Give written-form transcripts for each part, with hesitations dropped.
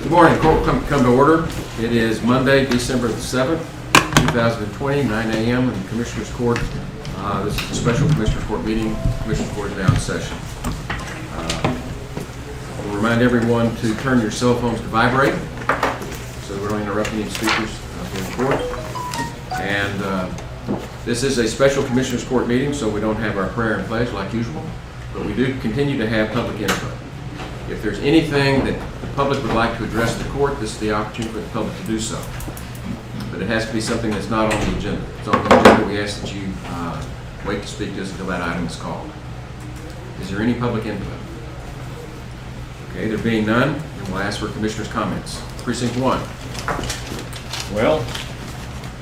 Good morning. Court will come to order. It is Monday, December the 7th, 2020, 9 a.m. in the Commissioners Court. This is a special Commissioners Court meeting. Commissioners Court is now in session. We'll remind everyone to turn your cell phones to vibrate so we don't interrupt any speakers in court. And this is a special Commissioners Court meeting, so we don't have our prayer and pledge like usual, but we do continue to have public input. If there's anything that the public would like to address the court, this is the opportunity for the public to do so. But it has to be something that's not on the agenda. If it's on the agenda, we ask that you wait to speak to us until that item is called. Is there any public input? Okay, there being none, then we'll ask for commissioners' comments. Precinct 1. Well,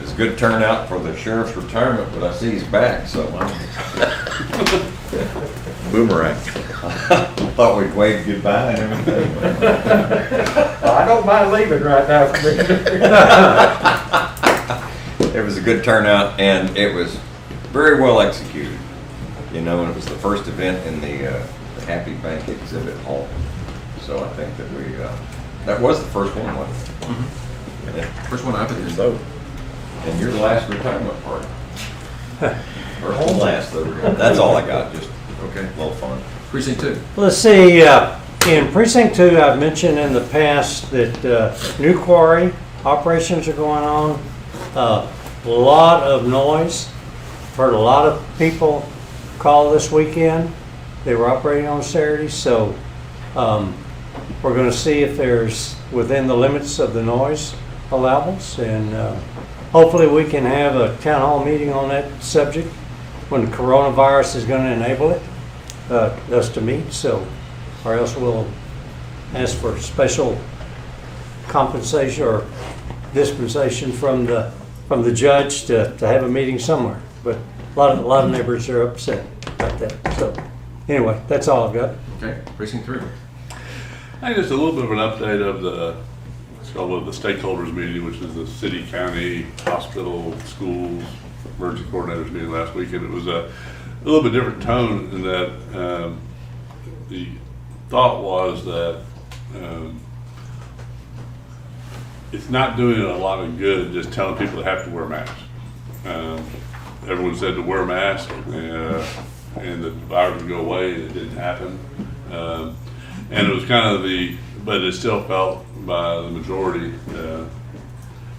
it's a good turnout for the sheriff's retirement, but I see he's back, so boomerang. Thought we'd wave goodbye and everything. I don't mind leaving right now, It was a good turnout, and it was very well executed. You know, and it was the first event in the Happy Bank exhibit hall. So I think that that was the first one, wasn't it? Mm-hmm. Yeah. First one I've been So, and you're the last retirement party. First and last, though. That's all I got, just okay. a little fun. Precinct 2. Let's see, in Precinct 2, I've mentioned in the past that new quarry operations are going on. A lot of noise. Heard a lot of people call this weekend. They were operating on Saturday, so we're going to see if there's within the limits of the noise allowables, and hopefully we can have a town hall meeting on that subject when the coronavirus is going to enable it, us to meet. So, or else we'll ask for special compensation or dispensation from the judge to have a meeting somewhere. But a lot of neighbors are upset about that. So anyway, that's all I've got. Okay. Precinct 3. I think just a little bit of an update of the stakeholders meeting, which is the city, county, hospital, schools, emergency coordinators meeting last week, and it was a little bit different tone in that the thought was that it's not doing a lot of good just telling people they have to wear masks. Everyone said to wear a mask and the virus would go away, and it didn't happen. And it was kind of but it still felt by the majority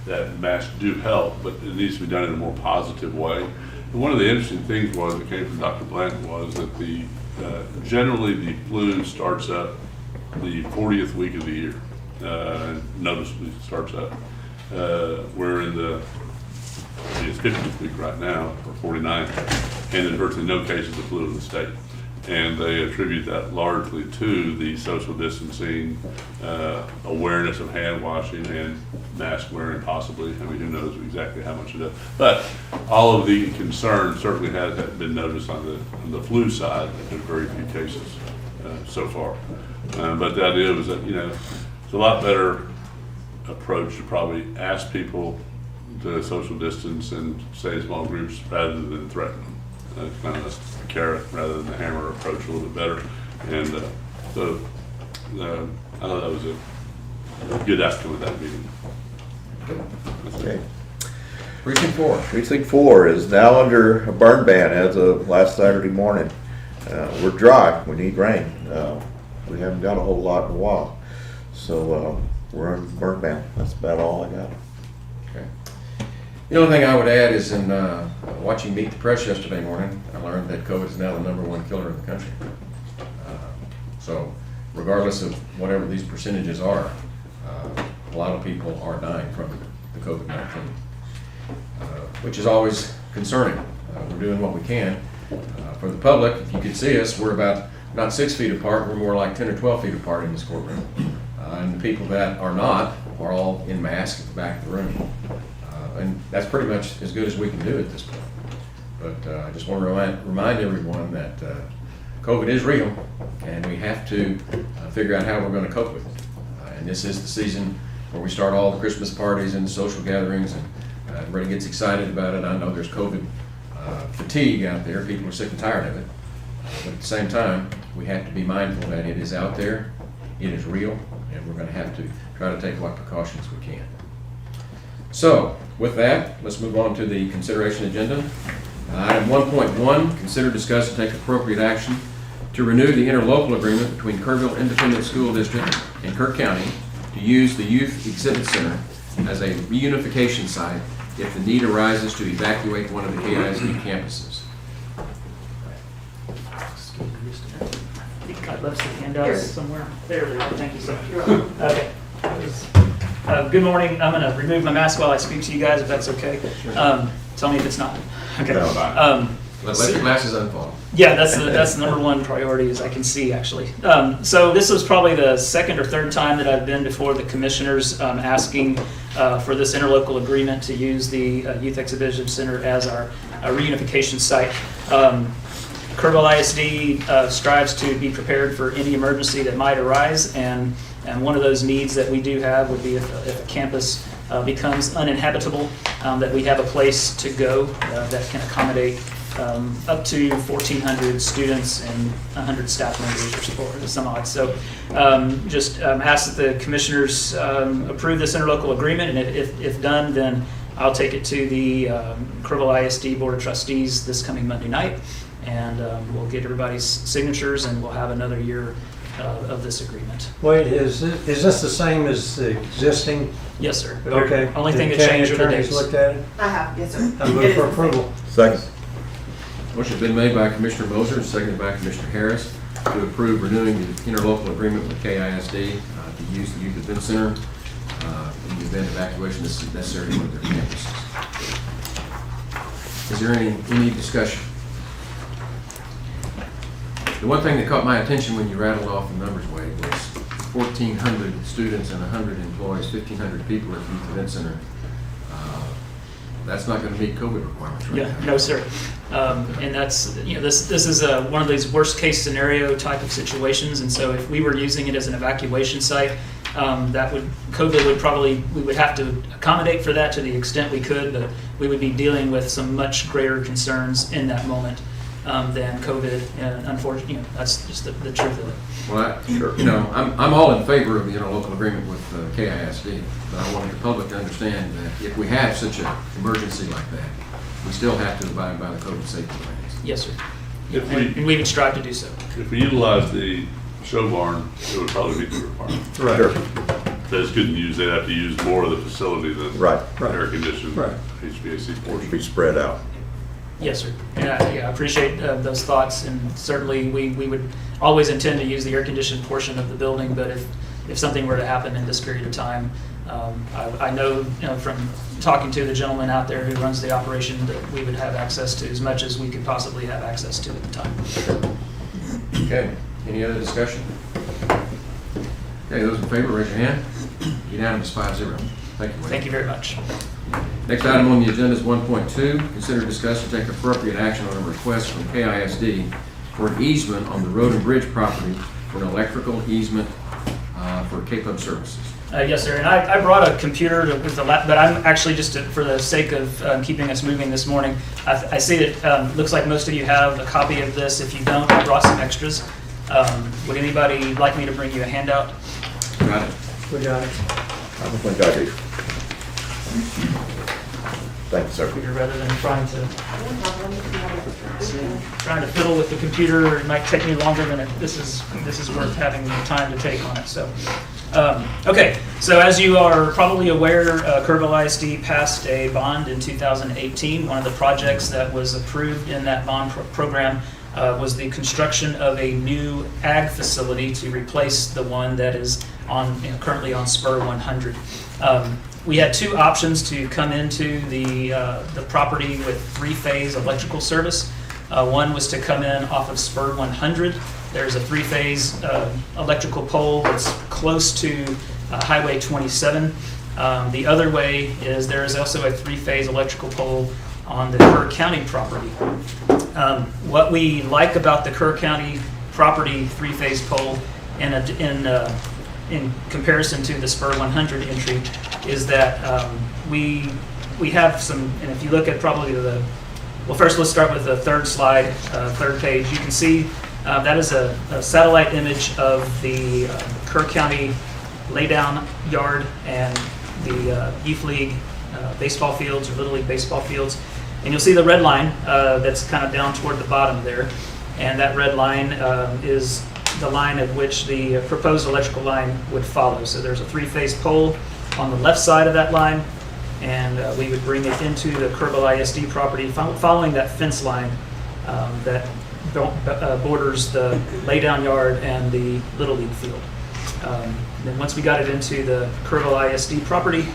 that masks do help, but it needs to be done in a more positive way. And one of the interesting things that came from Dr. Blanton was that generally the flu starts up the 40th week of the year. Noticeably starts up. We're in it's 50th week right now, or 49th, and there's virtually no cases of flu in the state. And they attribute that largely to the social distancing, awareness of hand washing and mask wearing possibly. I mean, who knows exactly how much it is. But all of the concern certainly has been noticed on the flu side. There's very few cases so far. But the idea was that, it's a lot better approach to probably ask people to social distance and stay in small groups rather than threaten them. Kind of a carrot rather than the hammer approach a little bit better. And so I thought that was a good outcome of that meeting. Okay. Precinct 4. Precinct 4 is now under a burn ban as of last Saturday morning. We're dry. We need rain. We haven't got a whole lot in a while. So we're on burn ban. That's about all I got. Okay. The only thing I would add is in watching Meet the Press yesterday morning, I learned that COVID is now the #1 killer in the country. So regardless of whatever these percentages are, a lot of people are dying from the COVID-19, which is always concerning. We're doing what we can. For the public, if you could see us, we're about not 6 feet apart, we're more like 10 or 12 feet apart in this courtroom. And the people that are not are all in masks at the back of the room. And that's pretty much as good as we can do at this point. But I just want to remind everyone that COVID is real, and we have to figure out how we're going to cope with it. And this is the season where we start all the Christmas parties and social gatherings, and everybody gets excited about it. I know there's COVID fatigue out there. People are sick and tired of it. But at the same time, we have to be mindful that it is out there, it is real, and we're going to have to try to take what precautions we can. So, with that, let's move on to the consideration agenda. Item 1.1, consider, discuss, and take appropriate action to renew the interlocal agreement between Kerrville Independent School District and Kirk County to use the Youth Exhibit Center as a reunification site if the need arises to evacuate one of the KISD campuses. I left some handouts somewhere. There they are. Thank you, sir. Okay. Good morning. I'm going to remove my mask while I speak to you guys, if that's okay. Tell me if it's not. Okay. Let your glasses unfold. Yeah, that's the number one priority, as I can see, actually. So this was probably the second or third time that I've been before the commissioners asking for this interlocal agreement to use the Youth Exhibition Center as our reunification site. Kerrville ISD strives to be prepared for any emergency that might arise, and one of those needs that we do have would be if a campus becomes uninhabitable, that we have a place to go that can accommodate up to 1,400 students and 100 staff members or some odd. So just ask that the commissioners approve this interlocal agreement, and if done, then I'll take it to the Kerrville ISD Board of Trustees this coming Monday night, and we'll get everybody's signatures, and we'll have another year of this agreement. Wait, is this the same as the existing? Yes, sir. Okay. Only thing that County changed are the attorneys dates. looked at it? I have, yes, sir. I move for approval. Second. Motion been made by Commissioner Moser, seconded by Commissioner Harris, to approve renewing the interlocal agreement with KISD to use the Youth Event Center in the event evacuation is necessary to one of their campuses. Is there any discussion? The one thing that caught my attention when you rattled off the numbers, Wade, was 1,400 students and 100 employees, 1,500 people at the Youth Event Center. That's not going to meet COVID requirements, right? Yeah, no, sir. And that's, this is one of these worst case scenario type of situations. And so if we were using it as an evacuation site, COVID we would have to accommodate for that to the extent we could, but we would be dealing with some much greater concerns in that moment than COVID. And unfortunately, that's just the truth of it. Well, I'm all in favor of the interlocal agreement with KISD, but I wanted the public to understand that if we have such an emergency like that, we still have to abide by the COVID safety plans. Yes, sir. If And we would strive to do so. If we utilize the show barn, it would probably meet the requirement. Right. Sure. They just couldn't use, they'd have to use more of the facility than Right. air conditioned Right. HVAC It'll portion. be spread out. Yes, sir. Yeah, I appreciate those thoughts, and certainly we would always intend to use the air-conditioned portion of the building, but if something were to happen in this period of time, I know, from talking to the gentleman out there who runs the operation that we would have access to as much as we could possibly have access to at the time. Okay, any other discussion? Okay, those in favor, raise your hand. Unanimous, 5-0. Thank you, Wade. Thank you very much. Next item on the agenda is 1.2, consider, discuss, and take appropriate action on a request from KISD for an easement on the road and bridge property for an electrical easement for K-Pub services. Yes, sir. And I brought a computer with the lap, but I'm actually just for the sake of keeping us moving this morning. I see that looks like most of you have a copy of this. If you don't, I brought some extras. Would anybody like me to bring you a handout? Got it? We got it. I don't think I do. Thank you, sir. Rather than trying to fiddle with the computer, it might take me longer than this is worth having the time to take on it. So, okay. So as you are probably aware, Kerrville ISD passed a bond in 2018. One of the projects that was approved in that bond program was the construction of a new ag facility to replace the one that is currently on Spur 100. We had two options to come into the property with three-phase electrical service. One was to come in off of Spur 100. There's a three-phase electrical pole that's close to Highway 27. The other way is there is also a three-phase electrical pole on the Kerr County property. What we like about the Kerr County property three-phase pole in comparison to the Spur 100 entry is that we have some, and if you look at probably first let's start with the third slide, third page. You can see that is a satellite image of the Kerr County laydown yard and the youth league baseball fields or little league baseball fields. And you'll see the red line that's kind of down toward the bottom there. And that red line is the line of which the proposed electrical line would follow. So there's a 3-phase pole on the left side of that line, and we would bring it into the Kerbal ISD property following that fence line that borders the laydown yard and the Little League field. Then once we got it into the Kerbal ISD property,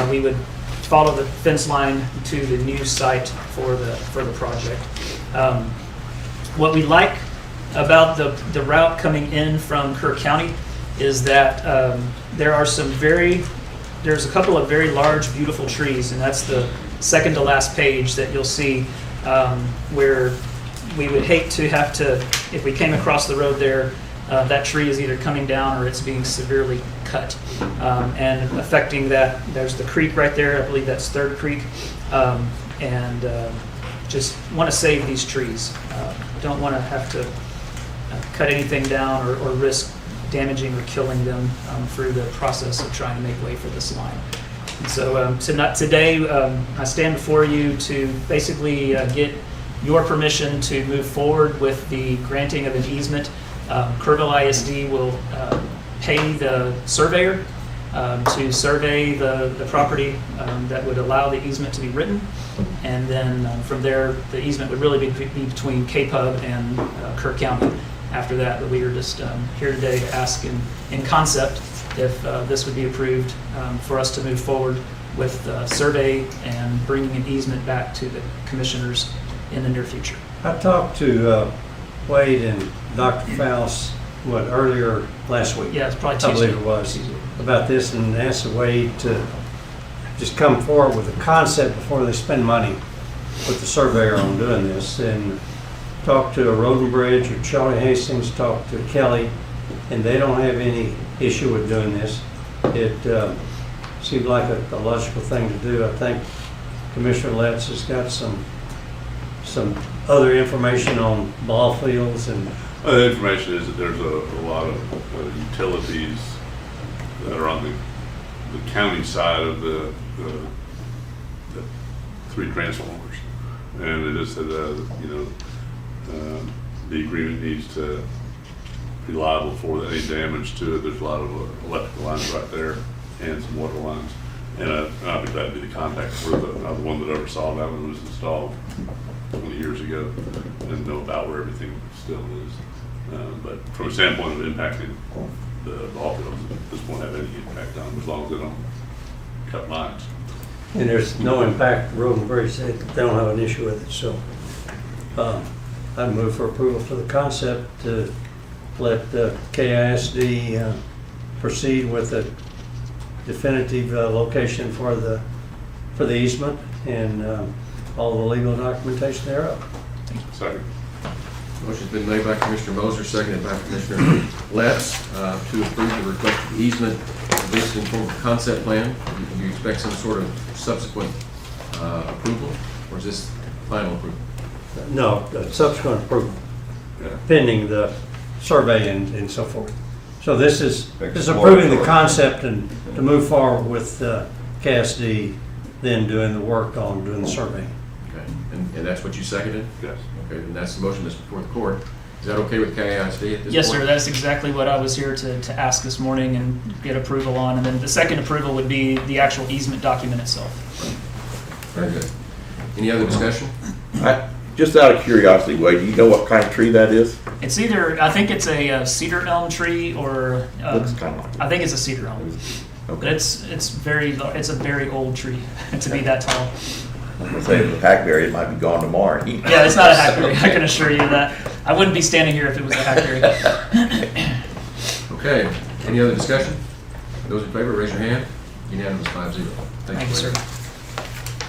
we would follow the fence line to the new site for the project. What we like about the route coming in from Kerr County is that there's a couple of very large, beautiful trees, and that's the second to last page that you'll see where we would hate to have to, if we came across the road there, that tree is either coming down or it's being severely cut and affecting that. There's the creek right there, I believe that's Third Creek, and just want to save these trees. Don't want to have to cut anything down or risk damaging or killing them through the process of trying to make way for this line. And so today, I stand before you to basically get your permission to move forward with the granting of an easement. Kerbal ISD will pay the surveyor to survey the property that would allow the easement to be written. And then from there, the easement would really be between KPUB and Kerr County. After that, but we are just here today to ask in concept if this would be approved for us to move forward with survey and bringing an easement back to the commissioners in the near future. I talked to Wade and Dr. Faust, earlier last week? Yeah, it's probably I Tuesday. believe it was, about this, and asked Wade to just come forward with a concept before they spend money with the surveyor on doing this. And talked to a Road and Bridge or Charlie Hastings, talked to Kelly, and they don't have any issue with doing this. It seemed like a logical thing to do. I think Commissioner Letts has got some other information on ball fields and. The information is that there's a lot of utilities that are on the county side of the 3 transformers, and it is that the agreement needs to be liable for any damage to it. There's a lot of electrical lines right there and some water lines. And I'd be glad to be the contact for the one that oversaw that one was installed 20 years ago and know about where everything still is. But from a standpoint of impacting the ball fields, this won't have any impact on them as long as they don't cut lines. And there's no impact, Road and Bridge, they don't have an issue with it, so I'd move for approval for the concept to let KISD proceed with a definitive location for the easement and all the legal documentation thereof. Second. Motion's been made by Commissioner Moser, seconded by Commissioner Letts to approve the requested easement based in form of concept plan. Do you expect some sort of subsequent approval, or is this final approval? No, subsequent approval, pending the survey and so forth. So this is approving the concept and to move forward with KSD, then doing the work on doing the survey. Okay, and that's what you seconded? Yes. Okay, and that's the motion that's before the court. Is that okay with KISD at this point? Yes, sir. That's exactly what I was here to ask this morning and get approval on. And then the second approval would be the actual easement document itself. Very good. Any other discussion? Just out of curiosity, Wade, do you know what kind of tree that is? It's either, I think it's a cedar elm tree or, Looks kind of. I think it's a cedar elm. But Okay. it's a very old tree to be that tall. I'm gonna say if the hackberry, it might be gone tomorrow. Yeah, it's not a hackberry. I can assure you that. I wouldn't be standing here if it was a hackberry. Okay, any other discussion? Those in favor, raise your hand. Unanimous 5-0. Thank you, sir.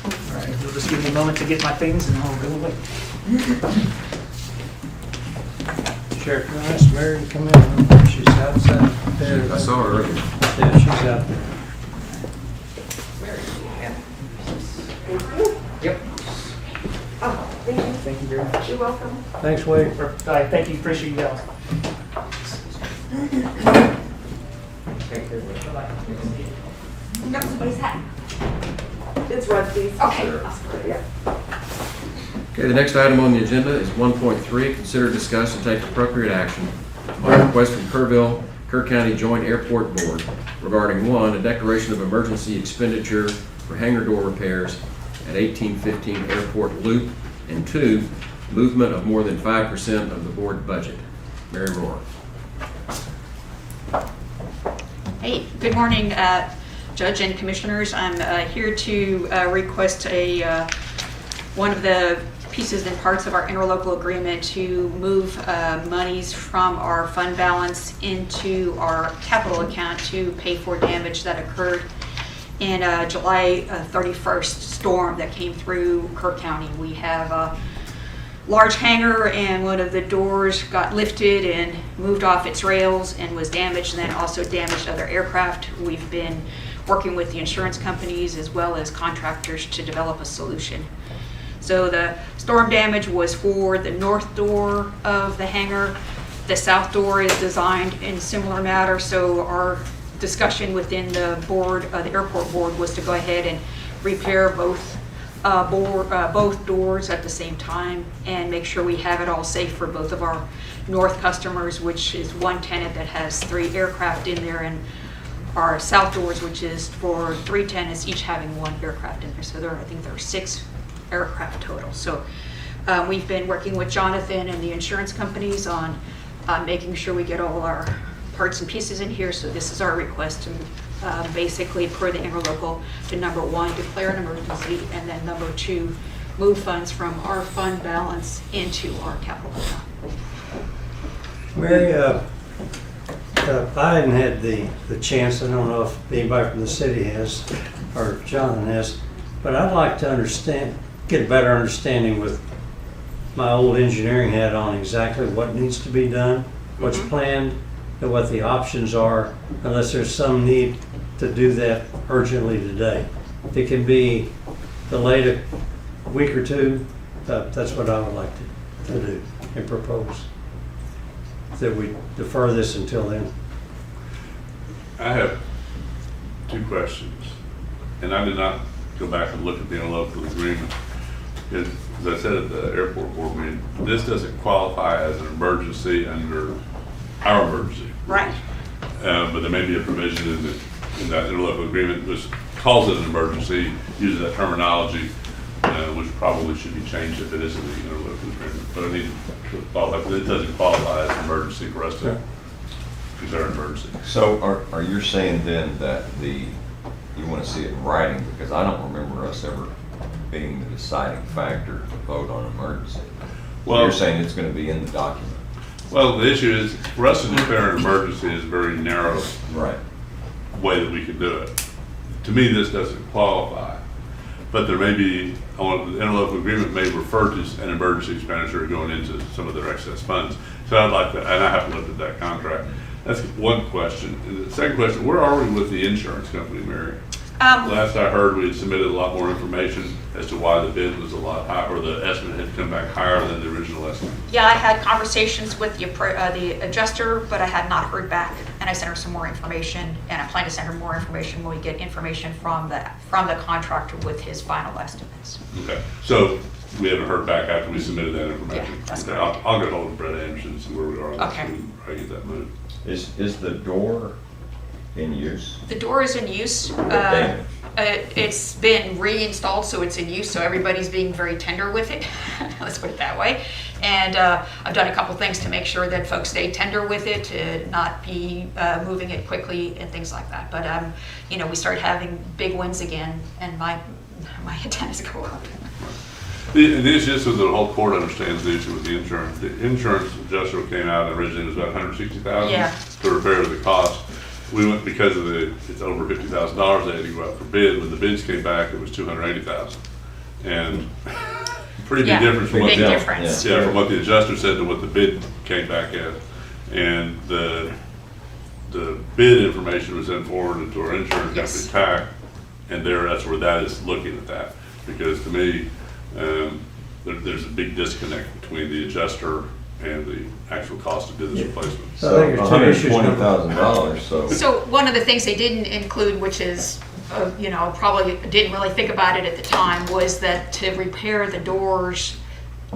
All right, you'll just give me a moment to get my things and I'll go away. Sheriff, can I ask Mary to come in? She's outside there. I saw her earlier. Yeah, she's out there. Yep. Oh, thank you. Thank you very much. You're welcome. Thanks, Wade. Thank you. Appreciate you guys. No, somebody's hat. It's Rusty's. Okay. Yeah. Okay, the next item on the agenda is 1.3, consider, discuss, and take appropriate action on a request from Kerr County Joint Airport Board regarding 1, a declaration of emergency expenditure for hangar door repairs at 1815 Airport Loop, and 2, movement of more than 5% of the board budget. Mary Rohr. Hey, good morning, Judge and Commissioners. I'm here to request one of the pieces and parts of our interlocal agreement to move monies from our fund balance into our capital account to pay for damage that occurred in a July 31st storm that came through Kerr County. We have a large hangar, and one of the doors got lifted and moved off its rails and was damaged, and then also damaged other aircraft. We've been working with the insurance companies as well as contractors to develop a solution. So the storm damage was for the north door of the hangar. The south door is designed in similar manner, so our discussion within the board, the airport board, was to go ahead and repair both doors at the same time and make sure we have it all safe for both of our north customers, which is one tenant that has 3 aircraft in there, and our south doors, which is for 3 tenants, each having 1 aircraft in there. So I think there are 6 aircraft total. So we've been working with Jonathan and the insurance companies on making sure we get all our parts and pieces in here. So this is our request to basically, per the interlocal, to number 1, declare an emergency, and then number 2, move funds from our fund balance into our capital account. Mary, I hadn't had the chance, I don't know if anybody from the city has, or Jonathan has, but I'd like to get a better understanding with my old engineering hat on exactly what needs to be done, what's planned, and what the options are, unless there's some need to do that urgently today. If it can be delayed a week or 2, that's what I would like to do and propose, that we defer this until then. I have 2 questions, and I did not go back and look at the interlocal agreement. Because, as I said at the airport board meeting, this doesn't qualify as an emergency under our emergency. Right. But there may be a provision in that interlocal agreement which calls it an emergency, uses that terminology, which probably should be changed if it isn't the interlocal agreement. But I need to qualify, because it doesn't qualify as an emergency for us to consider an emergency. So are you saying then that you want to see it in writing? Because I don't remember us ever being the deciding factor to vote on emergency. So Well, you're saying it's going to be in the document? Well, the issue is, for us to declare an emergency is a very narrow Right. way that we can do it. To me, this doesn't qualify, but there may be, the interlocal agreement may refer to an emergency expenditure going into some of their excess funds. So I'd like to, and I have to look at that contract. That's one question. And the second question, where are we with the insurance company, Mary? Last I heard, we had submitted a lot more information as to why the bid was a lot higher, or the estimate had come back higher than the original estimate. Yeah, I had conversations with the adjuster, but I had not heard back, and I sent her some more information, and I plan to send her more information when we get information from the contractor with his final estimates. Okay, so we haven't heard back after we submitted that information? Yeah, that's Okay, correct. I'll get hold of Brett Anderson and see where we are on this, Okay. and try to get that moved. Is the door in use? The door is in use. Damaged? It's been reinstalled, so it's in use, so everybody's being very tender with it. Let's put it that way. And I've done a couple things to make sure that folks stay tender with it, to not be moving it quickly and things like that. But, we started having big wins again, and my antennas go up. The issue is that the whole court understands the issue with the insurance. The insurance adjuster came out, and originally it was about $160,000 Yeah. to repair the cost. We went, because of it's over $50,000, they had to go out for bid. When the bids came back, it was $280,000. And pretty big difference from what Big the, difference. yeah, from what the adjuster said to what the bid came back at. And the bid information was then forwarded to our insurance Yes. company, TAC, and that's where that is looking at that. Because to me, there's a big disconnect between the adjuster and the actual cost to do this replacement. So I think there's two issues. $120,000, so. So one of the things they didn't include, which is, probably didn't really think about it at the time, was that to repair the doors,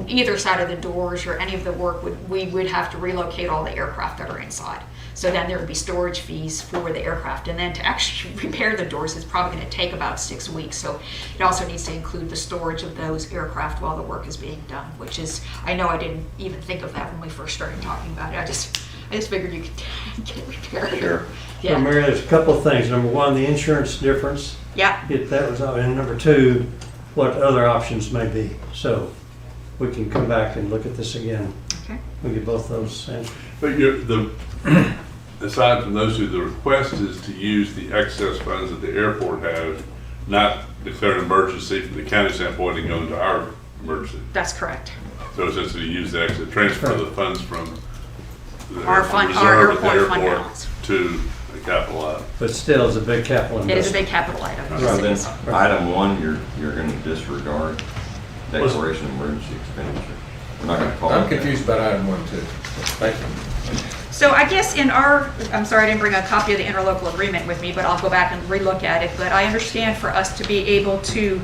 either side of the doors or any of the work, we would have to relocate all the aircraft that are inside. So then there would be storage fees for the aircraft, and then to actually repair the doors is probably going to take about 6 weeks. So it also needs to include the storage of those aircraft while the work is being done, which is, I know I didn't even think of that when we first started talking about it. I just figured you could get it repaired. Sure. So Yeah. Mary, there's a couple of things. Number one, the insurance difference. Yeah. If that was, and number two, what other options may be. So we can come back and look at this again. Okay. We get both those answers. But aside from those two, the request is to use the excess funds that the airport has, not declare an emergency from the county standpoint and go into our emergency. That's correct. So it's just to use the exit, transfer the funds from the Our airport fund- our reserve at the airport fund airport balance. to the capital item. But still, it's a big capital It is a investment. big capital item. So Yes, it then, is. item one, you're gonna disregard declaration of emergency expenditure. We're not gonna call it I'm that. confused about item 1 too. Thank you. So I guess I'm sorry I didn't bring a copy of the interlocal agreement with me, but I'll go back and relook at it. But I understand for us to be able to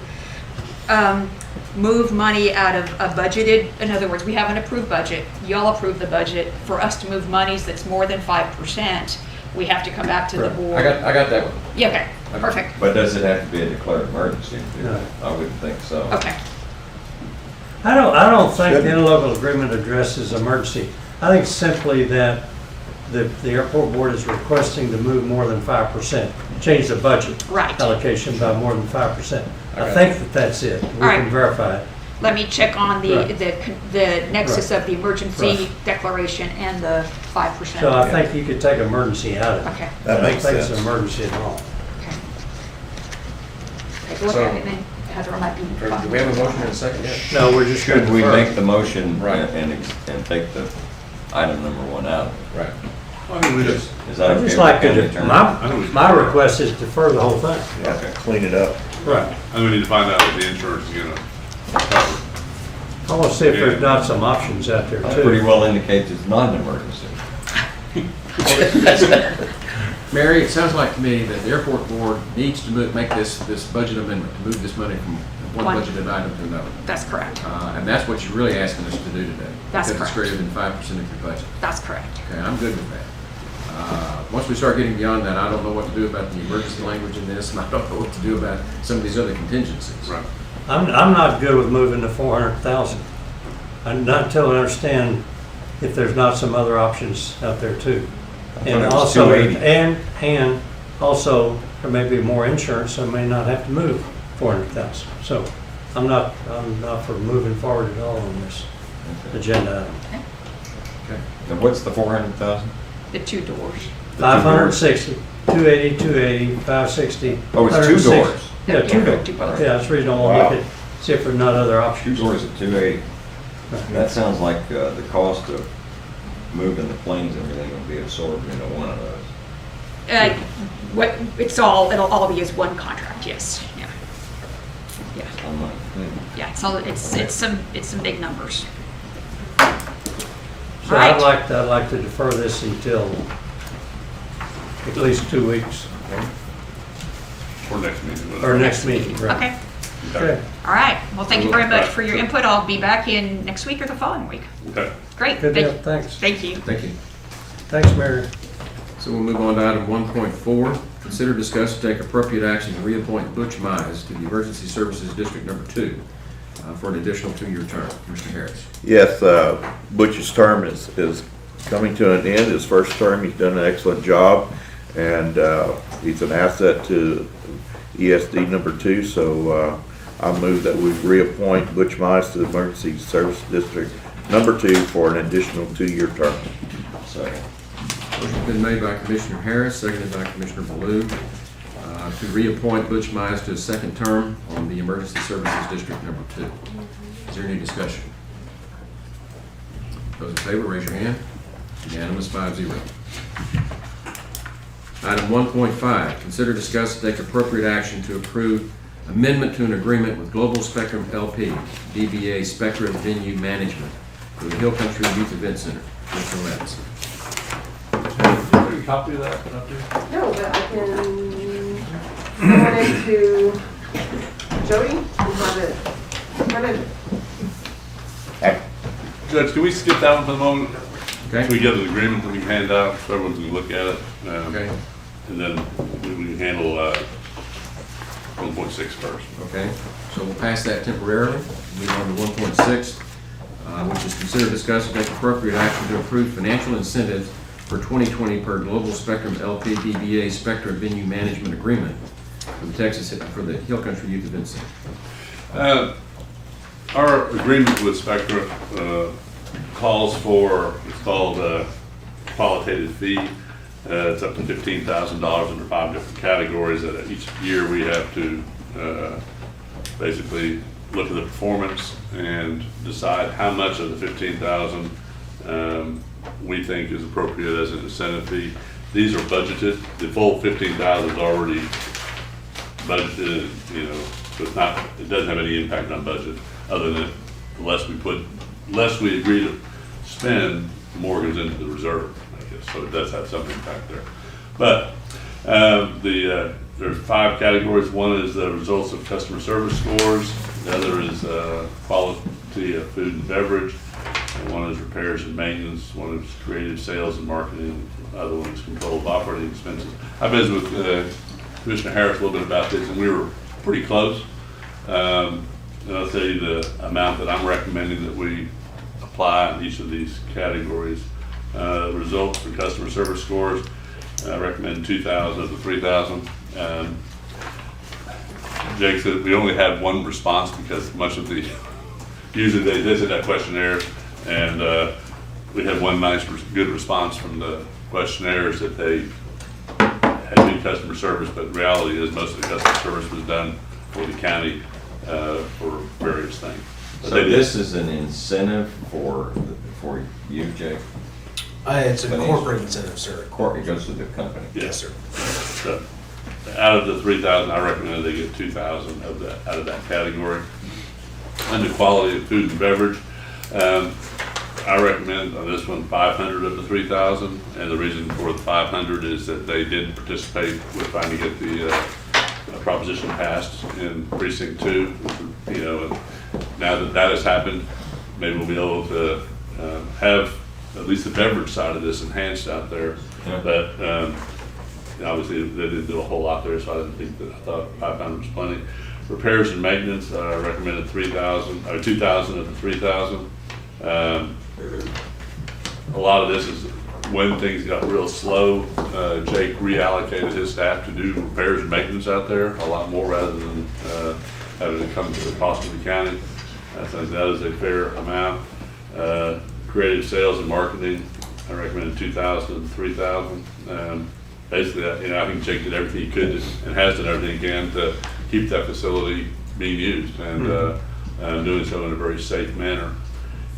move money out of a budgeted, in other words, we have an approved budget, y'all approve the budget, for us to move monies that's more than 5%, we have to come back to the board. I got that one. Yeah, okay, perfect, But does it have to be a declared emergency? No. I wouldn't think so. okay. I don't think the Shouldn't. interlocal agreement addresses emergency. I think simply that the airport board is requesting to move more than 5%, change the budget Right. allocation by more than 5%. I Okay. think that that's it. We All right. can verify it. Let me check on the Right. nexus of the emergency Right. declaration and the 5%. So I think you could take emergency out of it. Okay, That makes I don't think sense. it's an emergency at all. okay. Take a look So- at it, and then Heather might be. Do we have a motion and a second yet? No, we're just going Should to we defer. make the motion Right. and take the item number one out? Right. I think we just, Is that I'd okay just with like county to, attorney? my request is defer the whole thing. Yeah, clean it up. Right. I think we need to find out what the insurance is gonna cover. I want to see if there's not some options out there That pretty too. well indicates it's not an emergency. Mary, it sounds like to me that the airport board needs to make this budget amendment, to move this money from one One. budgeted item to another. That's correct, And that's what you're really asking us to do today. That's Because it's correct. greater than 5% of your budget. that's correct. Okay, I'm good with that. Once we start getting beyond that, I don't know what to do about the emergency language in this, and I don't know what to do about some of these other contingencies. Right. I'm not good with moving to 400,000. I'm not until I understand if there's not some other options out there too. thought And it was also, 280. and also, there may be more insurance, so I may not have to move 400,000. So I'm not for moving forward at all on this agenda item. Okay. Now, what's the 400,000? The two doors. 560, 280, 280, 560. Oh, it's two 160. doors. Yeah, two Yeah, doors. two doors. Yeah, that's the reason I want to look at, see if there's not other Two options. doors at 280. That sounds like the cost of moving the planes and everything will be absorbed into one of those. It'll all be as one contract, yes, yeah. Yeah, I'm like, yeah, it's some big numbers. So Right. I'd like to defer this until at least 2 weeks, Or next meeting. or whatever. next meeting, right? Okay, Okay, all right, well, thank you very much for your input. I'll be back in next week or the following week. Okay. Great, good deal, thank thanks. thank you. Thank you. Thanks, Mary. So we'll move on to item 1.4. Consider, discuss, and take appropriate action to reappoint Butch Mize to the Emergency Services District Number 2 for an additional 2-year term. Commissioner Harris. Yes, Butch's term is coming to an end. His first term, he's done an excellent job, and he's an asset to ESD number 2. So I move that we reappoint Butch Mize to the Emergency Service District number 2 for an additional 2-year term. second. Motion's been made by Commissioner Harris, seconded by Commissioner Baloo, to reappoint Butch Mize to a second term on the Emergency Services District Number 2. Is there any discussion? Those in favor, raise your hand. Unanimous, 5-0. Item 1.5, consider, discuss, and take appropriate action to approve amendment to an agreement with Global Spectrum LP, DBA Spectra Venue Management, for the Hill Country Youth Event Center. Commissioner Mattis. Have you a copy of that up there? No, but I can send it to Jody and have it printed. Judge, can we skip that one for the moment? Okay. So we get an agreement that we can hand out, so everyone can look at it. Okay. And then we can handle 1.6 first. Okay, so we'll pass that temporarily. Move on to 1.6, which is consider, discuss, and take appropriate action to approve financial incentives for 2020 per Global Spectrum LP DBA Spectrum Venue Management Agreement for the Hill Country Youth Event Center. Our agreement with Spectra calls for, it's called a qualitative fee. It's up to $15,000 under 5 different categories that each year we have to basically look at the performance and decide how much of the $15,000 we think is appropriate as an incentive fee. These are budgeted. The full $15,000 is already budgeted, so it's not, it doesn't have any impact on budget other than less we agree to spend, more goes into the reserve, I guess. So it does have some impact there. But there's 5 categories. One is the results of customer service scores. The other is quality of food and beverage. And one is repairs and maintenance. One is creative sales and marketing. The other one is control of operating expenses. I visited with Commissioner Harris a little bit about this, and we were pretty close. And I'll tell you the amount that I'm recommending that we apply in each of these categories. Results for customer service scores, I recommend 2,000 of the 3,000. Jake said we only had one response because much of usually they visit that questionnaire, and we had one nice, good response from the questionnaires that they had good customer service, but the reality is most of the customer service was done for the county for various things. But So this is an incentive for you, Jake? It's a corporate incentive, sir. It goes to the company. Yes, sir. So, out of the 3,000, I recommend they get 2,000 of that out of that category. Under quality of food and beverage, I recommend on this one 500 of the 3,000, and the reason for the 500 is that they did participate with trying to get the proposition passed in precinct 2. And now that that has happened, maybe we'll be able to have at least the beverage side of this enhanced out there. Yeah. But obviously they didn't do a whole lot there, so I didn't think that. I thought 500 was plenty. Repairs and maintenance, I recommended 3,000 or 2,000 of the 3,000. A lot of this is when things got real slow. Jake reallocated his staff to do repairs and maintenance out there a lot more rather than having it come to the cost of the county. I think that is a fair amount. Creative sales and marketing, I recommended 2,000 and 3,000. Basically, I think Jake did everything he could and has done everything he can to keep that facility being used and doing so in a very safe manner.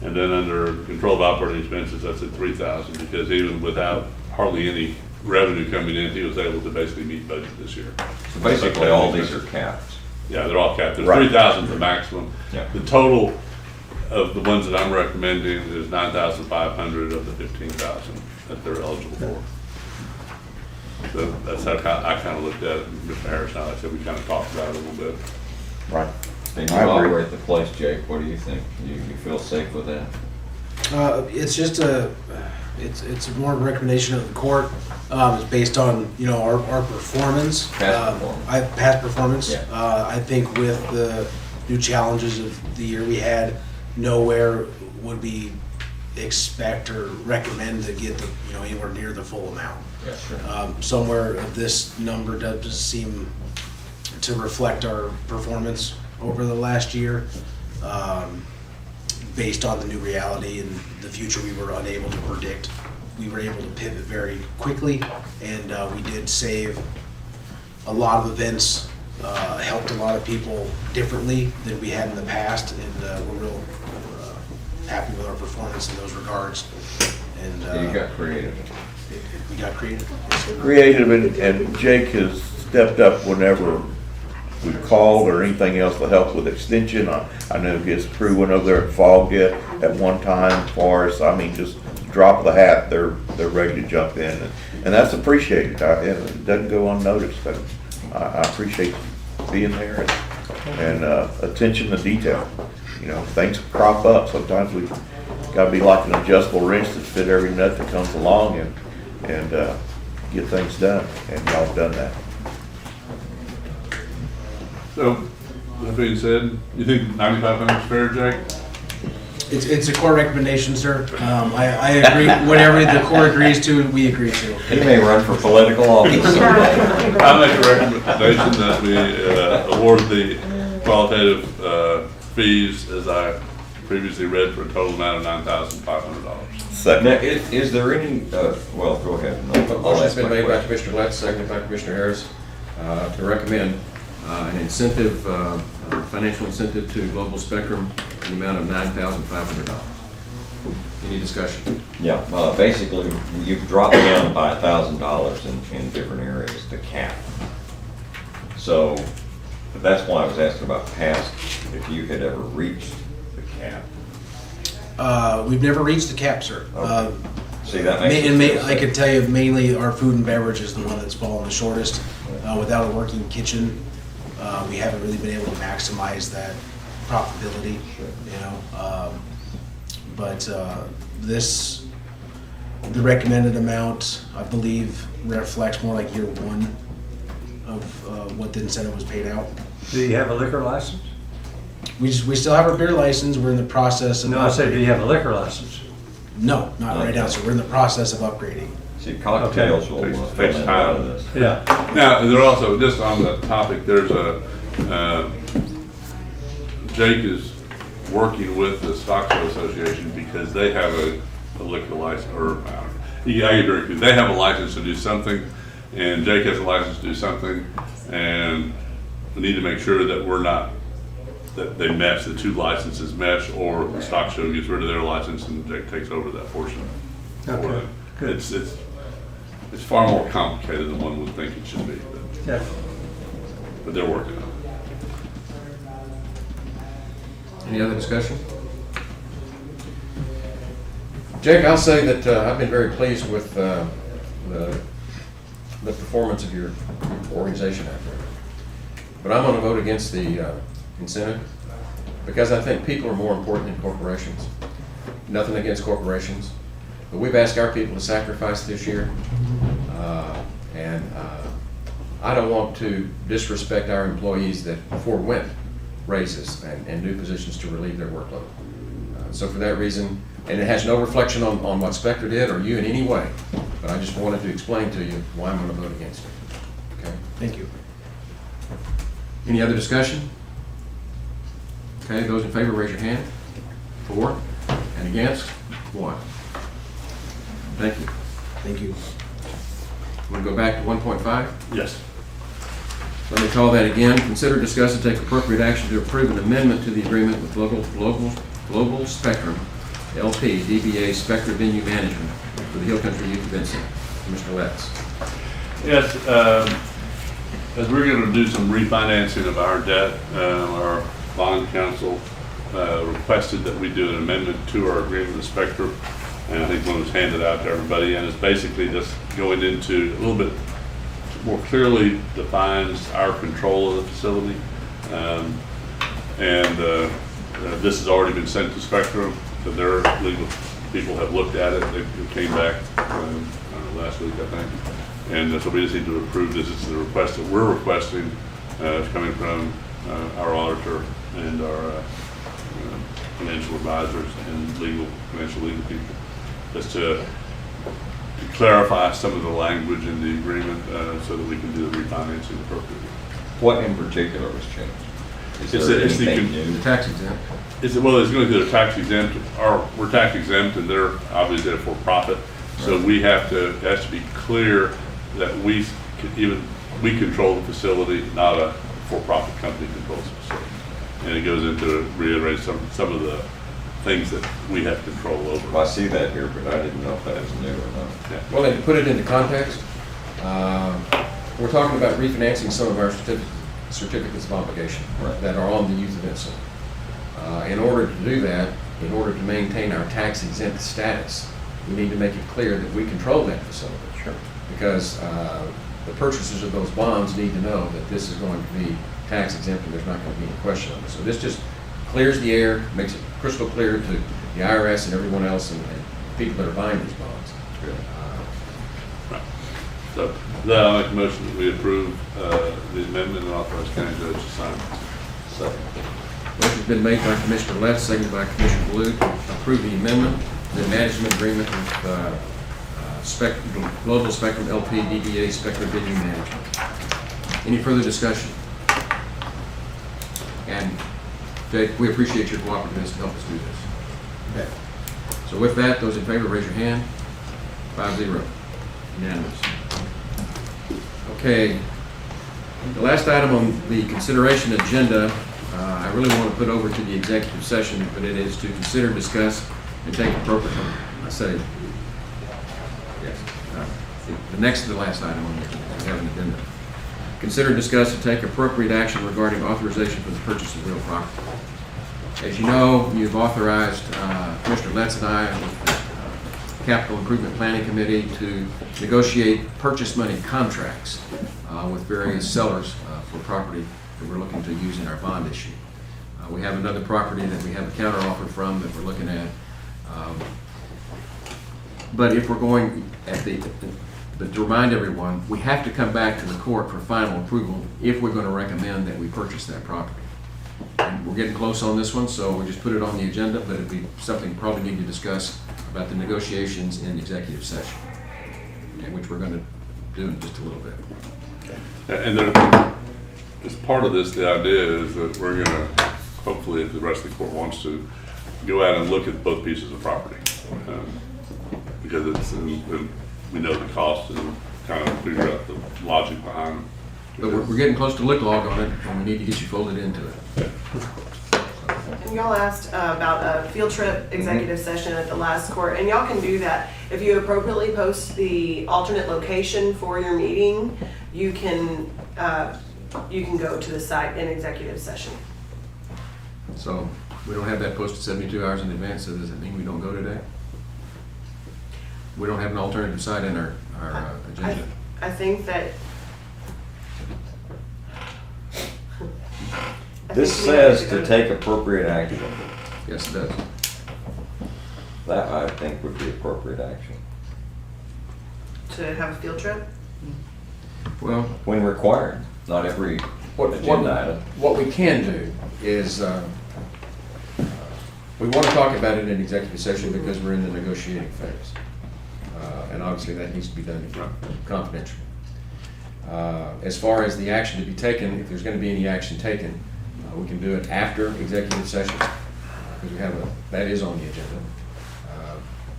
And then under control of operating expenses, that's at 3,000 because even without hardly any revenue coming in, he was able to basically meet budget this year. So basically, all these are capped. Yeah, they're all capped. There's Right. 3,000 is the maximum. Yeah. The total of the ones that I'm recommending is 9,500 of the 15,000 that they're eligible for. So that's how I kind of looked at it. Mr. Harris and I said we kind of talked about it a little bit. Right. And you I agree. operate the place, Jake. What do you think? You feel safe with that? It's just it's more of a recommendation of the court. It's based on, our performance. Past performance. Past performance. Yeah. I think with the new challenges of the year we had, nowhere would we expect or recommend to get anywhere near the full amount. Yeah, sure. Somewhere this number does seem to reflect our performance over the last year, based on the new reality and the future we were unable to predict. We were able to pivot very quickly, and we did save a lot of events, helped a lot of people differently than we had in the past, and we're real happy with our performance in those regards. And You got creative. we got creative. Creative, and Jake has stepped up whenever we've called or anything else to help with extension. I know his crew went over there and fogged it at one time for us. I mean, just drop of the hat, they're ready to jump in, and that's appreciated. It doesn't go unnoticed. I appreciate being there and attention to detail. You know, things crop up. Sometimes we gotta be like an adjustable wrench to fit every nut that comes along and get things done, and y'all have done that. So, that being said, you think 9,500 is fair, Jake? It's a core recommendation, sir. I agree, whatever the core agrees to, we agree to. He may run for political office someday. I make a recommendation that we award the qualitative fees as I previously read for a total amount of $9,500. Second. Now, is there any, well, go ahead. I'll Motion's ask been my made by question. Commissioner Letts, seconded by Commissioner Harris, to recommend an incentive, financial incentive to Global Spectrum in the amount of $9,500. Any discussion? Yeah, basically, you've dropped down by $1,000 in different areas, the cap. So, that's why I was asking about past, if you had ever reached the cap. We've never reached the cap, sir. Okay. See, that makes sense. I could tell you mainly our food and beverage is the one that's fallen the shortest. Without a working kitchen, we haven't really been able to maximize that profitability, you know. But the recommended amount, I believe, reflects more like year one of what the incentive was paid out. Do you have a liquor license? We still have our beer license. We're in the process of. No, I said, do you have a liquor license? No, not right now. So we're in the process of upgrading. See, cocktails will Takes fit in time. out of this. Yeah. Now, there also, just on the topic, there's Jake is working with the Stock Show Association because they have a liquor license, or they have a license to do something, and Jake has a license to do something, and we need to make sure that we're not, that they mesh, the two licenses mesh, or the Stock Show gets rid of their license and Jake takes over that portion. Okay, for them. good. It's far more complicated than one would think it should be, Yeah. but they're working on it. Any other discussion? Jake, I'll say that I've been very pleased with the performance of your organization out there. But I'm going to vote against the incentive because I think people are more important than corporations. Nothing against corporations, but we've asked our people to sacrifice this year. And I don't want to disrespect our employees that forewent raises and new positions to relieve their workload. So for that reason, and it has no reflection on what Spectre did or you in any way, but I just wanted to explain to you why I'm going to vote against it. Okay? Thank you. Any other discussion? Okay, those in favor, raise your hand. 4, and against, 1. Thank you. Thank you. Want to go back to 1.5? Yes. Let me call that again. Consider, discuss, and take appropriate action to approve an amendment to the agreement with Global Spectrum, LP, DBA Spectre Venue Management for the Hill Country Youth Event Center. Commissioner Letts. Yes, as we're going to do some refinancing of our debt, our bond council requested that we do an amendment to our agreement with Spectre, and I think one was handed out to everybody, and it's basically just going into a little bit more clearly defines our control of the facility. This has already been sent to Spectrum, so their legal people have looked at it. They came back last week, I think. And so we just need to approve this. It's the request that we're requesting. It's coming from our auditor and our financial advisors and financial legal people, just to clarify some of the language in the agreement so that we can do the refinancing appropriately. What in particular was changed? Is It's there the- anything new? The tax exempt. It's going to do a tax exempt, or we're tax exempt, and they're obviously for profit. So we have to, it has to be clear that we control the facility, not a for-profit company controls the facility. And it goes into reiterate some of the things that we have control over. Well, I see that here, but I didn't know if that was new or not. Yeah. Well, and to put it into context, we're talking about refinancing some of our certificates certificates of obligation Right. that are on the youth event center. In order to do that, in order to maintain our tax exempt status, we need to make it clear that we control that facility. Sure. Because the purchasers of those bonds need to know that this is going to be tax exempt and there's not going to be any question on it. So this just clears the air, makes it crystal clear to the IRS and everyone else and people that are buying these bonds. Good. Right. So, I'll make a motion that we approve the amendment and authorize county judge to sign. Second. Motion's been made by Commissioner Left, seconded by Commissioner Blue to approve the amendment, the management agreement with Global Spectrum LP DBA Spectrum Video Management. Any further discussion? And Jake, we appreciate your cooperativeness to help us do this. Okay. So with that, those in favor, raise your hand. 5-0. Unanimous. Okay. The last item on the consideration agenda, I really want to put over to the executive session, but it is to consider, discuss, and take appropriate, I say, yes, the next to the last item on the agenda, we have an addendum. Consider, discuss, and take appropriate action regarding authorization for the purchase of real property. As you know, you've authorized Commissioner Letts and I with the Capital Improvement Planning Committee to negotiate purchase money contracts with various sellers for property that we're looking to use in our bond issue. We have another property that we have a counter offer from that we're looking at. But if we're going but to remind everyone, we have to come back to the court for final approval if we're going to recommend that we purchase that property. And we're getting close on this one, so we just put it on the agenda, but it'd be something we probably need to discuss about the negotiations in executive session, which we're going to do in just a little bit. And there, as part of this, the idea is that we're gonna, hopefully, if the rest of the court wants to, go out and look at both pieces of property. Because it's, we know the cost and kind of figure out the logic behind them. But we're getting close to lick log on it, and we need to get you folded into it. And y'all asked about a field trip executive session at the last court, and y'all can do that. If you appropriately post the alternate location for your meeting, you can go to the site in executive session. So we don't have that posted 72 hours in advance, so does it mean we don't go today? We don't have an alternative site in our agenda. I think that. This says to take appropriate action. Yes, it does. That, I think, would be appropriate action. To have a field trip? Well, When required, not every agenda item. what we can do is, we want to talk about it in executive session because we're in the negotiating phase. And obviously that needs to be done confidentially. As far as the action to be taken, if there's going to be any action taken, we can do it after executive session, because we have that is on the agenda.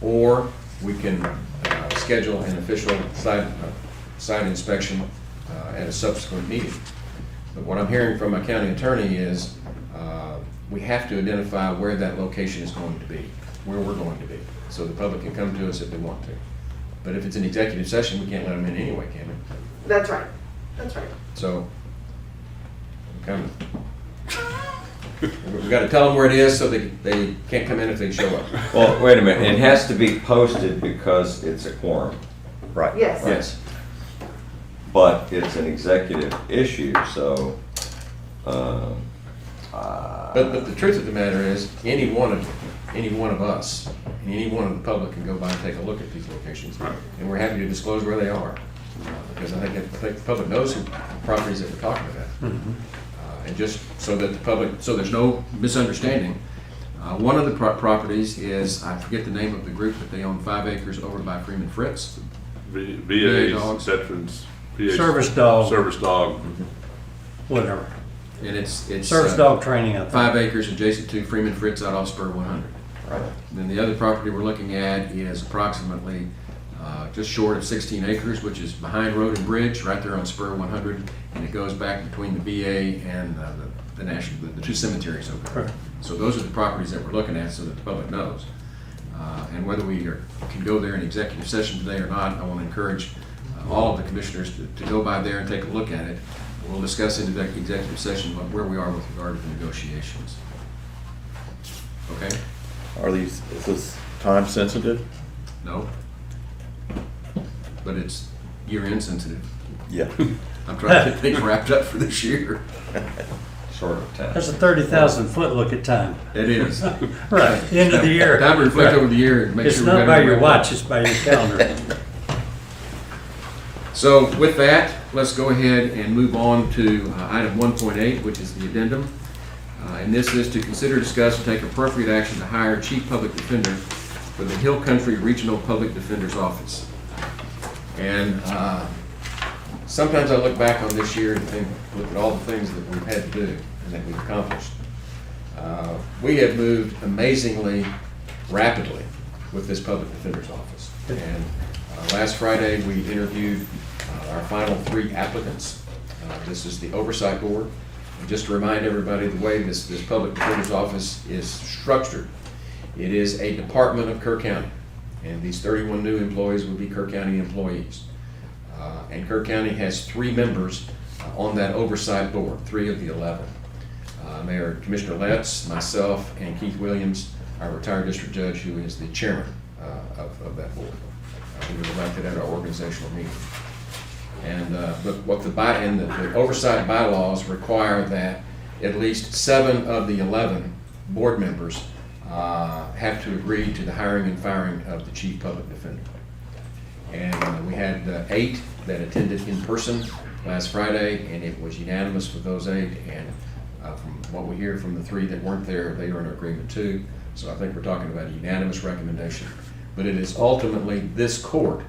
Or we can schedule an official site inspection at a subsequent meeting. But what I'm hearing from my county attorney is we have to identify where that location is going to be, where we're going to be, so the public can come to us if they want to. But if it's an executive session, we can't let them in anyway, can we? That's right. That's right. So, kind of, we got to tell them where it is so they can't come in if they show up. Well, wait a minute, it has to be posted because it's a quorum. Right. Yes. Yes. But it's an executive issue, so, But the truth of the matter is, any one of us, and any one of the public can go by and take a look at these locations. And we're happy to disclose where they are, because I think the public knows who properties that we're talking about. And just so that the public, so there's no misunderstanding, one of the properties is, I forget the name of the group, but they own 5 acres over by Freeman Fritz. VA dogs. veterans, VA Service dog. Service dog. Whatever. And it's Service dog training, I think. 5 acres adjacent to Freeman Fritz out off Spur 100. right. Then the other property we're looking at is approximately just short of 16 acres, which is behind Road and Bridge, right there on Spur 100, and it goes back between the VA and the two cemeteries over there. Right. So those are the properties that we're looking at, so that the public knows. And whether we can go there in executive session today or not, I want to encourage all of the commissioners to go by there and take a look at it. we'll discuss in executive session where we are with regard to the negotiations. Okay? Is this time sensitive? No? But it's year-end sensitive. Yeah. I'm trying to get things wrapped up for this year. Sort of time. That's a 30,000-foot look at time. It is. Right, end of the year. Time to reflect over the year and make It's sure. not we by got your it watch, it's by your calendar. So with that, let's go ahead and move on to item 1.8, which is the addendum. And this is to consider, discuss, and take appropriate action to hire Chief Public Defender for the Hill Country Regional Public Defender's Office. And sometimes I look back on this year and think, look at all the things that we've had to do and that we've accomplished. We have moved amazingly rapidly with this Public Defender's Office. And last Friday, we interviewed our final 3 applicants. This is the Oversight Board. And just to remind everybody, the way this Public Defender's Office is structured, it is a department of Kerr County. And these 31 new employees will be Kerr County employees. And Kerr County has 3 members on that Oversight Board, 3 of the 11. Mayor Commissioner Letts, myself, and Keith Williams, our retired district judge, who is the chairman of that board. We were elected at our organizational meeting. And but what the oversight bylaws require that at least 7 of the 11 board members have to agree to the hiring and firing of the chief public defender. And we had 8 that attended in person last Friday, and it was unanimous for those 8. And from what we hear from the 3 that weren't there, they are in agreement too. So I think we're talking about a unanimous recommendation. But it is ultimately this court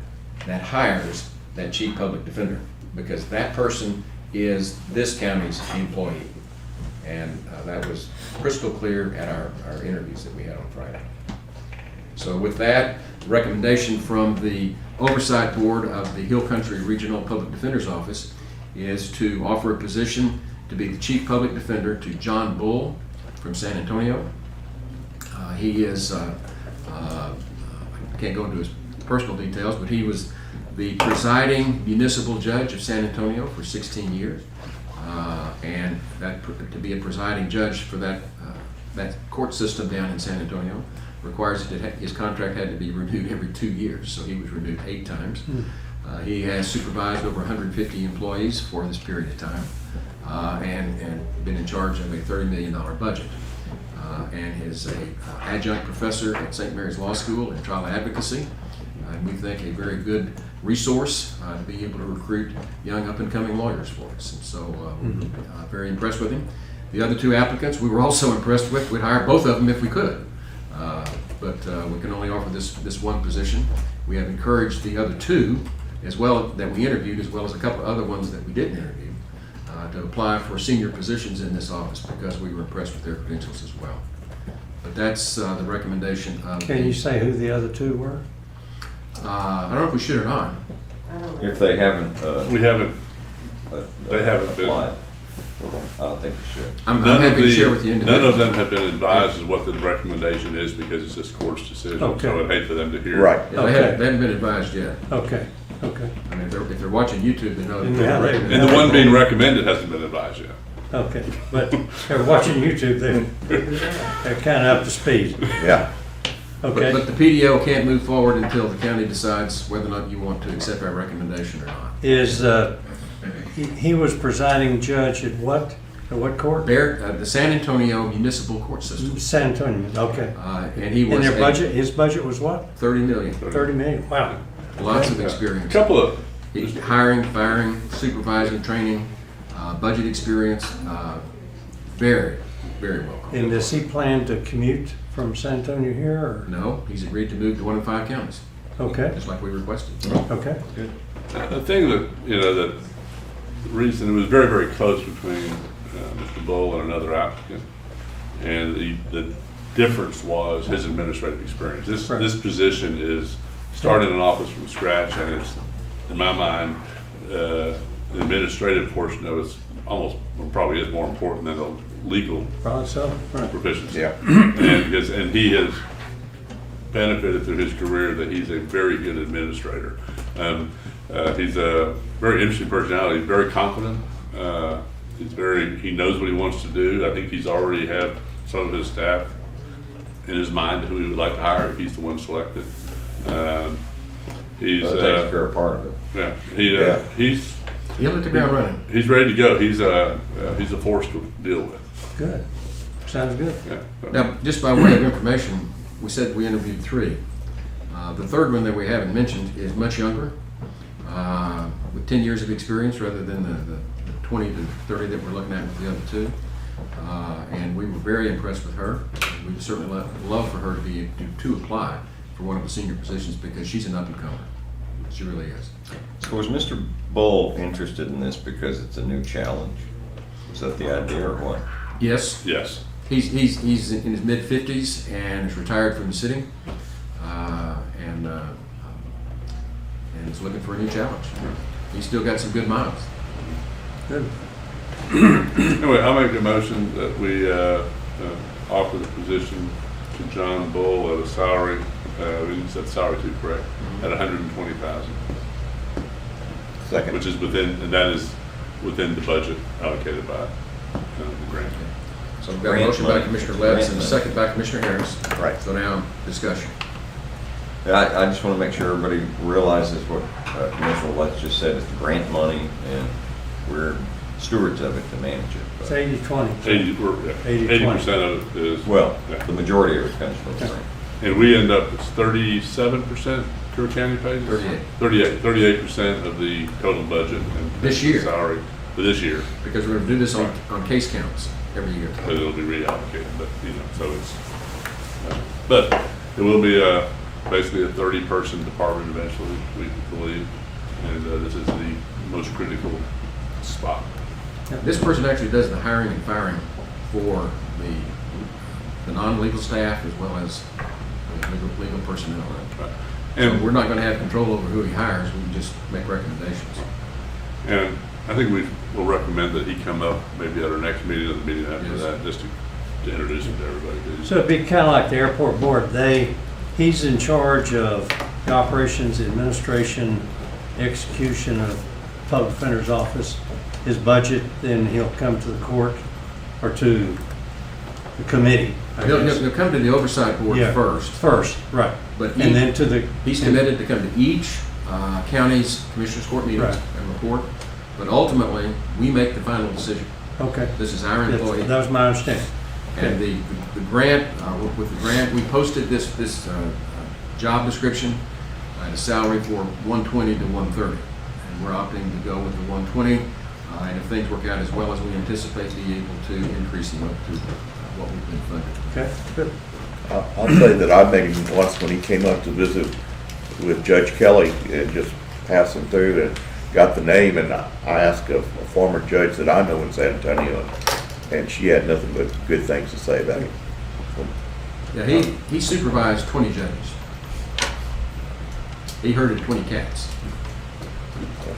that hires that chief public defender, because that person is this county's employee. And that was crystal clear at our interviews that we had on Friday. So with that, recommendation from the Oversight Board of the Hill Country Regional Public Defender's Office is to offer a position to be the Chief Public Defender to John Bull from San Antonio. He is, I can't go into his personal details, but he was the presiding municipal judge of San Antonio for 16 years. And that to be a presiding judge for that court system down in San Antonio requires that his contract had to be renewed every 2 years, so he was renewed 8 times. He has supervised over 150 employees for this period of time, and been in charge of a $30 million budget. And is an adjunct professor at St. Mary's Law School in trial advocacy. And we think a very good resource to be able to recruit young up-and-coming lawyers for us. And so we're very impressed with him. The other 2 applicants we were also impressed with. We'd hire both of them if we could. But we can only offer this one position. We have encouraged the other 2 as well that we interviewed, as well as a couple of other ones that we didn't interview, to apply for senior positions in this office because we were impressed with their credentials as well. But that's the recommendation of. Can you say who the other 2 were? I don't know if we should or not. I don't know. If they haven't, We haven't, they haven't been. applied, I don't think we should. I'm None happy of to share with you none individually. of them have been advised as what the recommendation is because it's this court's decision. Okay. So I'd hate for them to hear. Right. Yeah, they haven't been advised yet. Okay. I mean, if they're watching YouTube, they know that Yeah, they're they- recommended. And the one being recommended hasn't been advised yet. Okay, but they're watching YouTube, they're kind of up to speed. Yeah. Okay, But the PDO can't move forward until the county decides whether or not you want to accept our recommendation or not. is, he was presiding judge at what court? The San Antonio Municipal Court System. San Antonio, okay. And he was And their a budget, his budget was what? 30 million. 30 million, wow. Lots of A experience. couple of, Hiring, firing, supervising, training, budget experience, very, very well. And does he plan to commute from San Antonio here, or? No, he's agreed to move to 1 of 5 counties, Okay, just like we requested. okay. the thing that, the reason, it was very, very close between Mr. Bull and another applicant. And the difference was his administrative experience. Right. This position is starting an office from scratch, and it's, in my mind, the administrative portion of it's almost, probably is more important than the legal Probably so, right. proficiency. Yeah. And he has benefited through his career that he's a very good administrator. He's a very interesting personality, very confident, He knows what he wants to do. I think he's already have some of his staff in his mind who he would like to hire if he's the one selected. He's, That takes care of part of it. yeah, he's He'll hit the ground running. he's ready to go. He's a force to deal with. Good. Sounds good. Yeah. Now, just by way of information, we said we interviewed 3. The third one that we haven't mentioned is much younger, with 10 years of experience rather than the 20 to 30 that we're looking at with the other 2. And we were very impressed with her. We would certainly love for her to apply for one of the senior positions because she's an up-and-comer. She really is. So was Mr. Bull interested in this because it's a new challenge? Was that the idea or what? Yes, Yes. he's in his mid-50s and is retired from the city, and is looking for a new challenge. He's still got some good miles. Good. Anyway, I'll make a motion that we offer the position to John Bull at a salary, we didn't set the salary too correct, at $120,000, Second. which is within, and that is within the budget allocated by the grant. So we've got a Grant motion by money. Commissioner Grant Letts and a money. second by Commissioner Harris. Right. So now, discussion. I just want to make sure everybody realizes what Commissioner Letts just said. It's grant money, and we're stewards of it to manage it. It's But- 80/20. 80% of it is. Well, yeah. the majority of it comes from the grant. And we end up, it's 37% Kerr County pays? 38% of the total budget. And This year. Salary for this year, Because we're going to do this on case counts every year. but it'll be reallocated, but, so it's, but it will be basically a 30-person department eventually, we believe. And this is the most critical spot. This person actually does the hiring and firing for the non-legal staff as well as the legal personnel. So And we're not going to have control over who he hires, we can just make recommendations. And I think we will recommend that he come up maybe at our next meeting or the meeting after Yes. that, just to introduce him to everybody. So it'd be kind of like the airport board. He's in charge of the operations, administration, execution of public defender's office, his budget, then he'll come to the court or to the committee. I guess. He'll come to the oversight board Yeah, first, First, right. but And then to the. he's committed to come to each county's commissioners court meetings Right. and report, but ultimately, we make the final decision. Okay. This is our employee. That was my understanding. And the grant, with the grant, we posted this job description at a salary for 120 to 130. And we're opting to go with the 120. And if things work out as well as we anticipate, be able to increase him up to what we've been funded. Okay, good. I'll say that I met him once when he came up to visit with Judge Kelly and just passed him through and got the name, and I asked a former judge that I know in San Antonio, and she had nothing but good things to say about him. Yeah, he supervised 20 judges. He herded 20 cats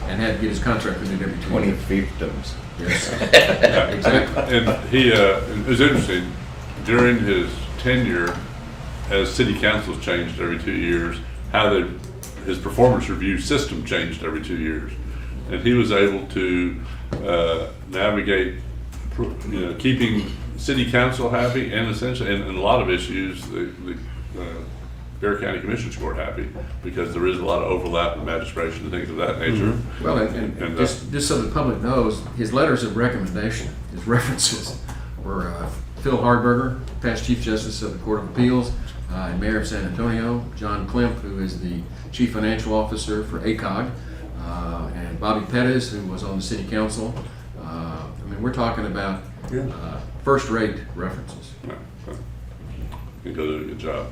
and had to get his contract renewed every 2 20 years. fiefdoms. Yes, Yeah. exactly. And he, it was interesting, during his tenure, as city councils changed every 2 years, how his performance review system changed every 2 years. And he was able to navigate, keeping city council happy and essentially, and a lot of issues, the Bear County Commissioners Court happy, because there is a lot of overlap in magistration and things of that nature. Well, and And, just so the public knows, his letters of recommendation, his references were Phil Hardberger, past Chief Justice of the Court of Appeals, and Mayor of San Antonio, John Klemp, who is the Chief Financial Officer for ACOG, and Bobby Pettis, who was on the City Council. I mean, we're talking about first-rate references. Yeah, so, he does a good job.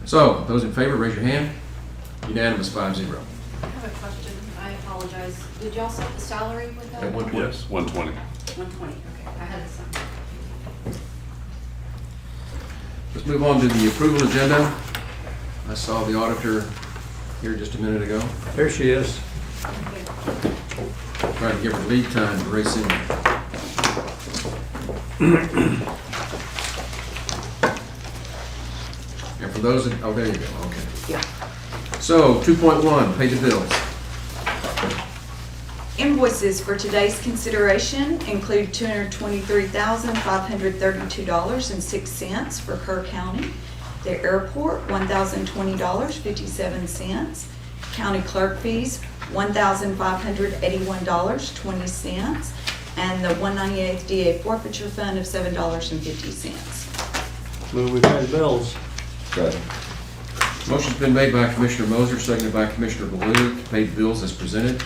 So, those in favor, raise your hand. Unanimous, 5-0. I have a question. I apologize. Did y'all set the salary with that? At 120. Yes, 120. 120, okay. I had it some. Let's move on to the approval agenda. I saw the auditor here just a minute ago. There she is. Trying to give her lead time to race in. And for those, oh, there you go, okay. Yeah. So, 2.1, pay the bills. Invoices for today's consideration include $223,532.06 for Kerr County, the airport, $1,020.57, county clerk fees, $1,581.20, and the 198th DA forfeiture fund of $7.50. Move we pay the bills. Second. Motion's been made by Commissioner Moser, seconded by Commissioner Baloo, to pay the bills as presented.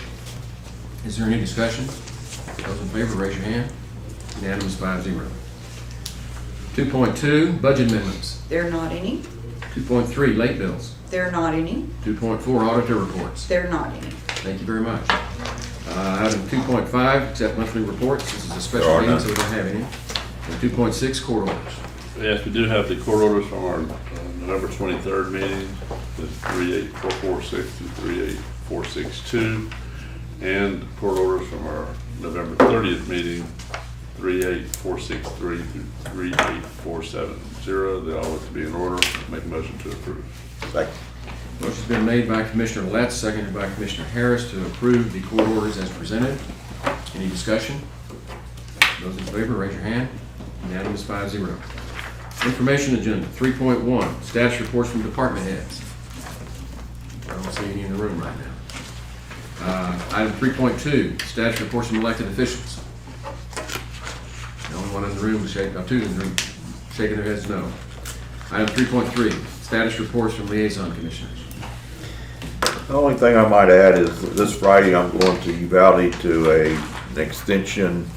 Is there any discussion? Those in favor, raise your hand. Unanimous, 5-0. 2.2, budget amendments. There are not any. 2.3, late bills. There are not any. 2.4, auditor reports. There are not any. Thank you very much. Item 2.5, accept monthly reports. This is a special There are meeting, none. so we don't have any. And 2.6, court orders. Yes, we do have the court orders from our November 23rd meeting, the 38446 through 38462, and court orders from our November 30th meeting, 38463 through 38470. They all look to be in order. Make a motion to approve. Second. Motion's been made by Commissioner Letts, seconded by Commissioner Harris, to approve the court orders as presented. Any discussion? Those in favor, raise your hand. Unanimous, 5-0. Information agenda, 3.1, status reports from department heads. I don't see any in the room right now. Item 3.2, status reports from elected officials. The only one in the room, two in the room, shaking their heads no. Item 3.3, status reports from liaison commissioners. The only thing I might add is this Friday I'm going to Uvalde to an extension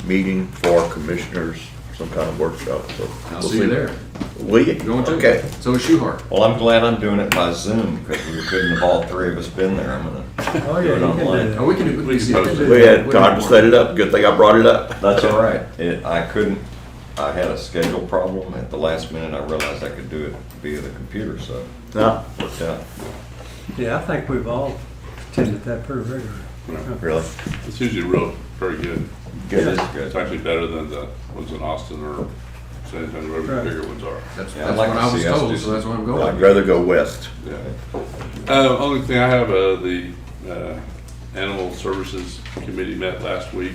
meeting for commissioners, some kind of workshop. So I'll we'll see you there. Will you? Going to? Okay. So is Schuhart. Well, I'm glad I'm doing it by Zoom, because we couldn't have all three of us been there. I'm gonna Oh, do yeah, it you can do online. that. Oh, we can do, We can post it. We had time to set it up. Good thing I brought it up. That's all right. I had a schedule problem. At the last minute, I realized I could do it via the computer, so No, it worked out. Yeah, I think we've all attended that pretty regularly. really. It's usually very good. Good, it's It's good. actually better than the ones in Austin or San Antonio, wherever the Right. bigger ones are. That's Yeah, I'd that's like what to I was see us told, do so that's what I'm I'd going. rather go west. Yeah. Only thing I have, the Animal Services Committee met last week.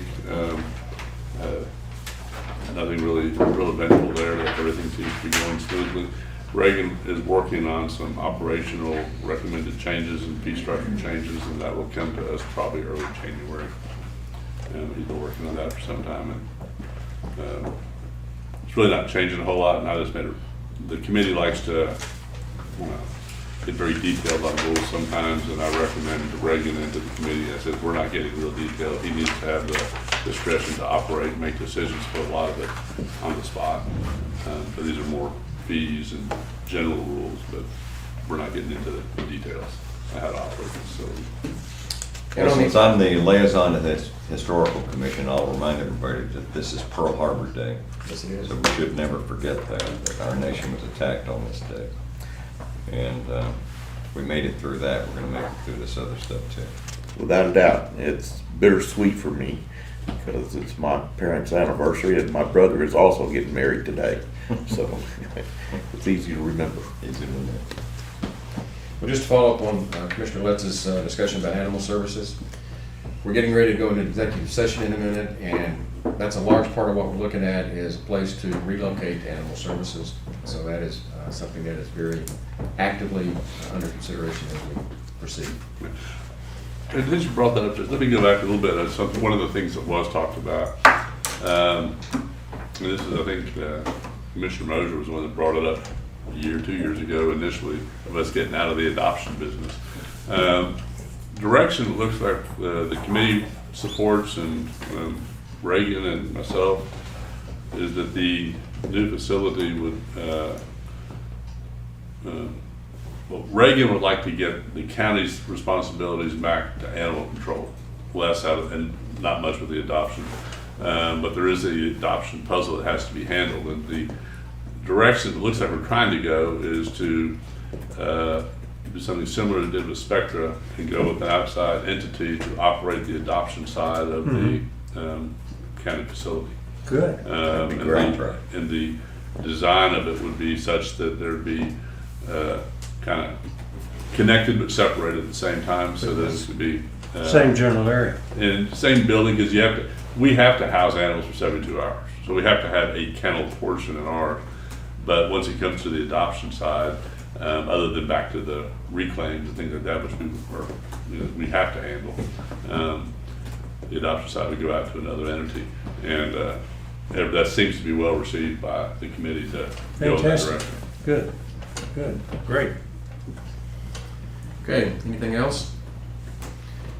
Nothing really real eventful there. Everything seems to be going smoothly. Reagan is working on some operational recommended changes and fee structure changes, and that will come to us probably early January. He's been working on that for some time, and it's really not changing a whole lot. And I just made the committee likes to get very detailed on rules sometimes, and I recommend Reagan into the committee. I said, we're not getting real detailed. He needs to have the discretion to operate and make decisions for a lot of it on the spot. But these are more fees and general rules, but we're not getting into the details of how to operate the facility. Well, since I'm the liaison to the Historical Commission, I'll remind everybody that this is Pearl Harbor Day. Yes, it is. So we should never forget that our nation was attacked on this day. And we made it through that. We're gonna make it through this other stuff too. Without a doubt, it's bittersweet for me because it's my parents' anniversary and my brother is also getting married today. So it's easy to remember. Easy to remember. Well, just to follow up on Commissioner Letz's discussion about animal services, we're getting ready to go into executive session in a minute, and that's a large part of what we're looking at is a place to relocate animal services. So that is something that is very actively under consideration as we proceed. And since you brought that up, just let me go back a little bit. One of the things that was talked about, and this is, I think, Commissioner Moser was the one that brought it up a year, 2 years ago initially, of us getting out of the adoption business. Direction, it looks like the committee supports, and Reagan and myself, is that the new facility would, well, Reagan would like to get the county's responsibilities back to animal control, less out of, and not much with the adoption. But there is the adoption puzzle that has to be handled, and the direction it looks like we're trying to go is to do something similar to did with Spectra and go with an outside entity to operate the adoption side of the county facility. Good. That'd be great. And the design of it would be such that there'd be kind of connected but separated at the same time, so that it could be Same general area. And same building, because we have to house animals for 72 hours. So we have to have a kennel portion in ours. But once it comes to the adoption side, other than back to the reclaims and things like that, which we have to handle, the adoption side, we go out to another entity. And that seems to be well received by the committee to go in that Fantastic. direction. Good, good, great. Okay, anything else?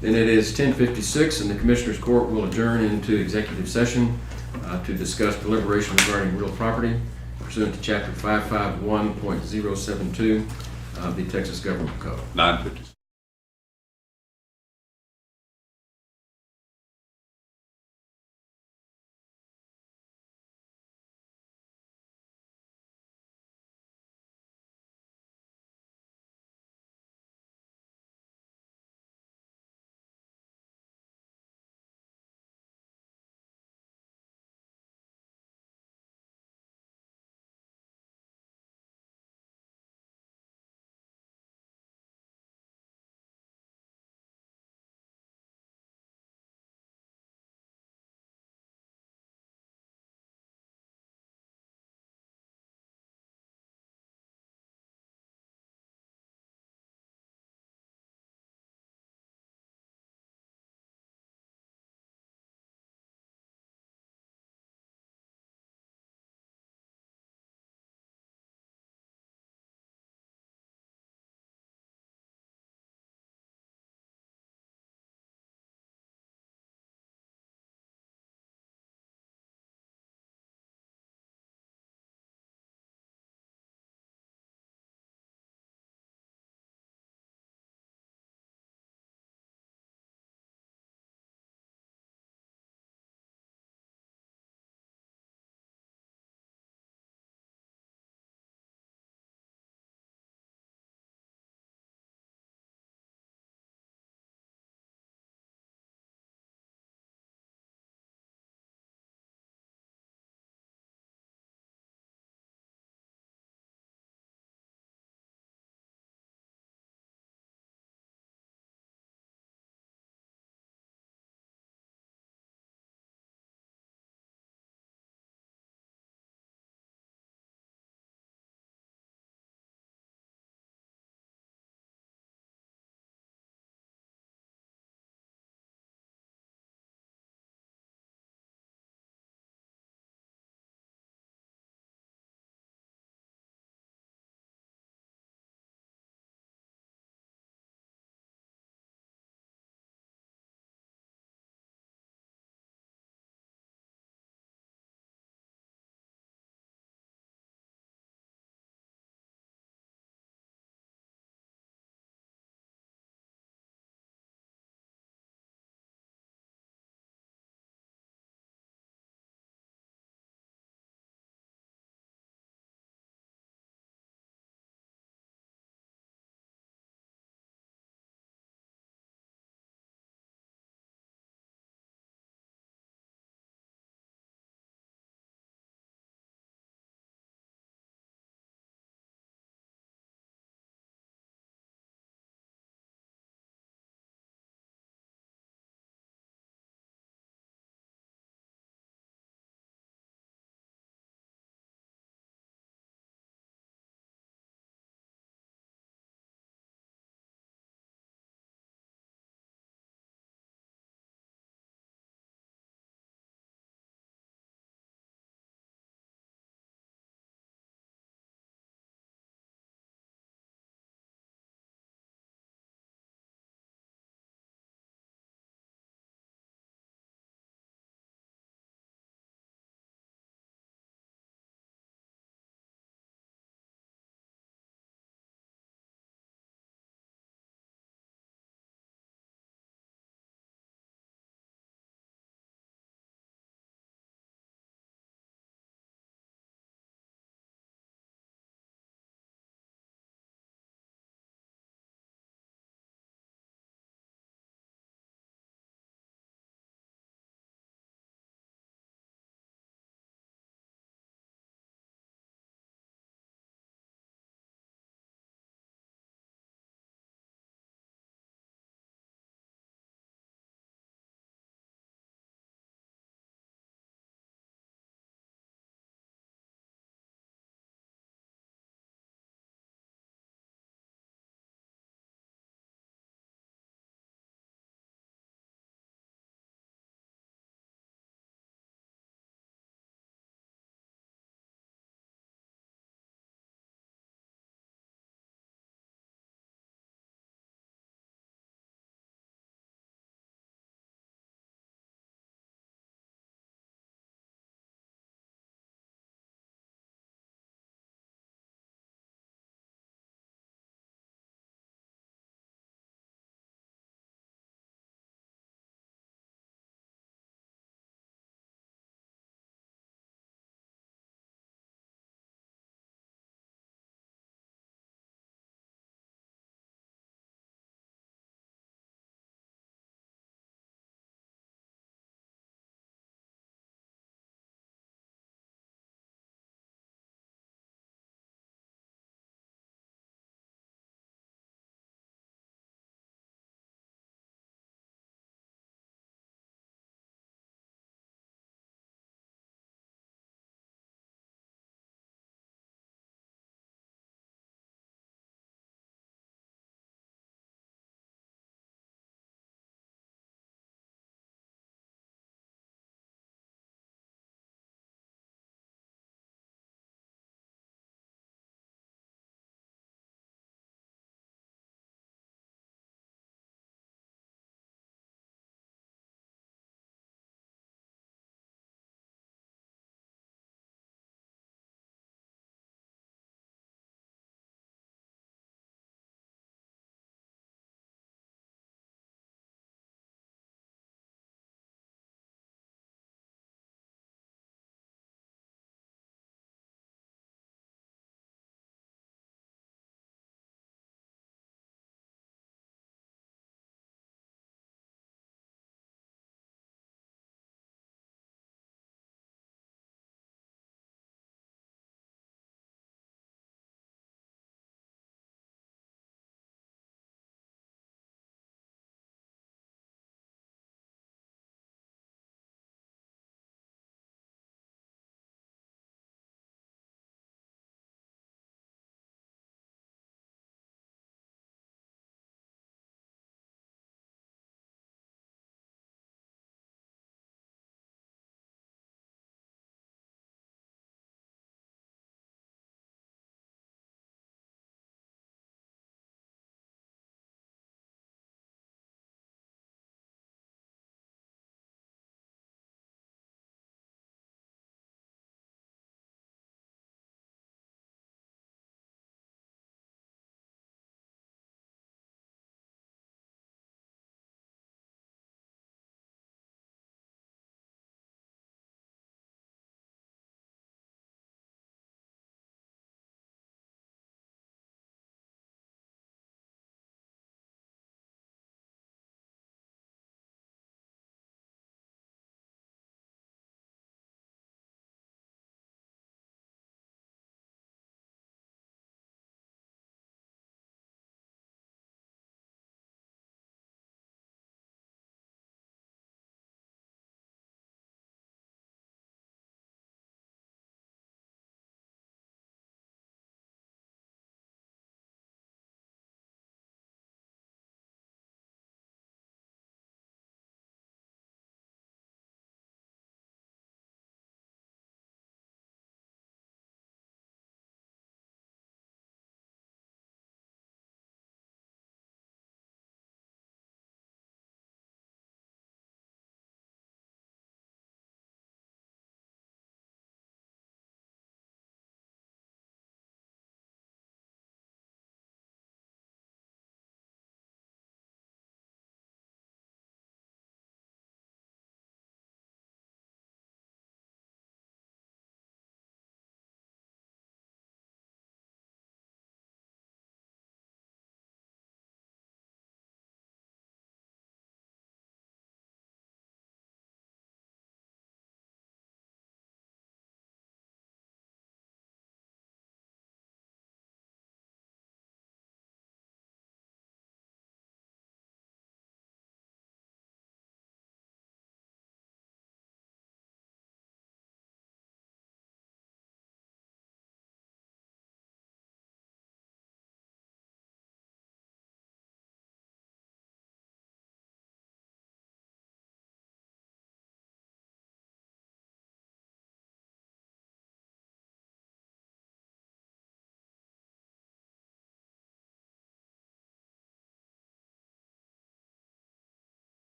Then it is 10:56 and the Commissioners Court will adjourn into executive session to discuss deliberation regarding real property pursuant to Chapter 551.072 of the Texas Government Code. 9:56.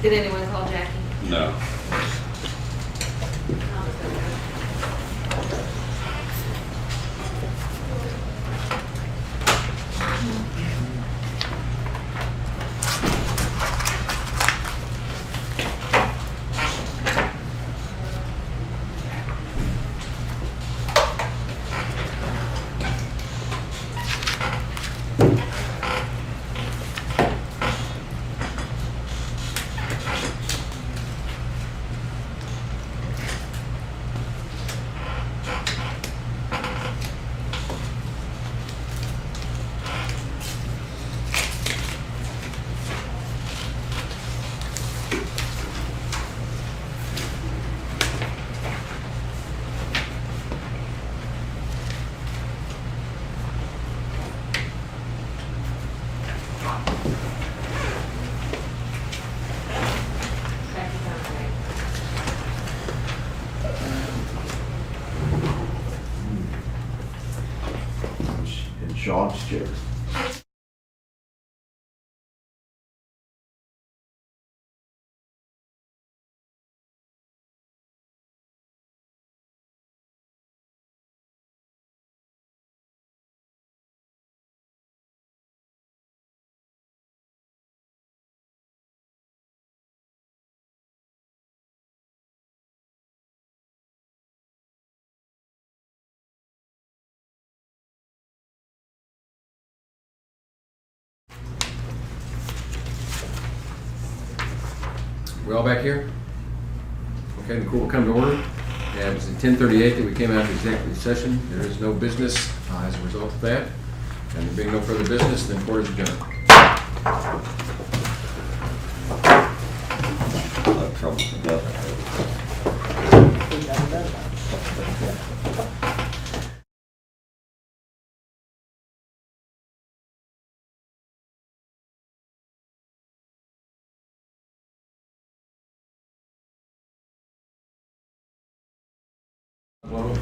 Did anyone call Jackie? No. In Sean's chair. We all back here? Okay, the court will come to order. Yeah, it was at 10:38 that we came out of executive session. There is no business as a result of that. And there being no further business, then court is adjourned. I'll have trouble with that. Hello.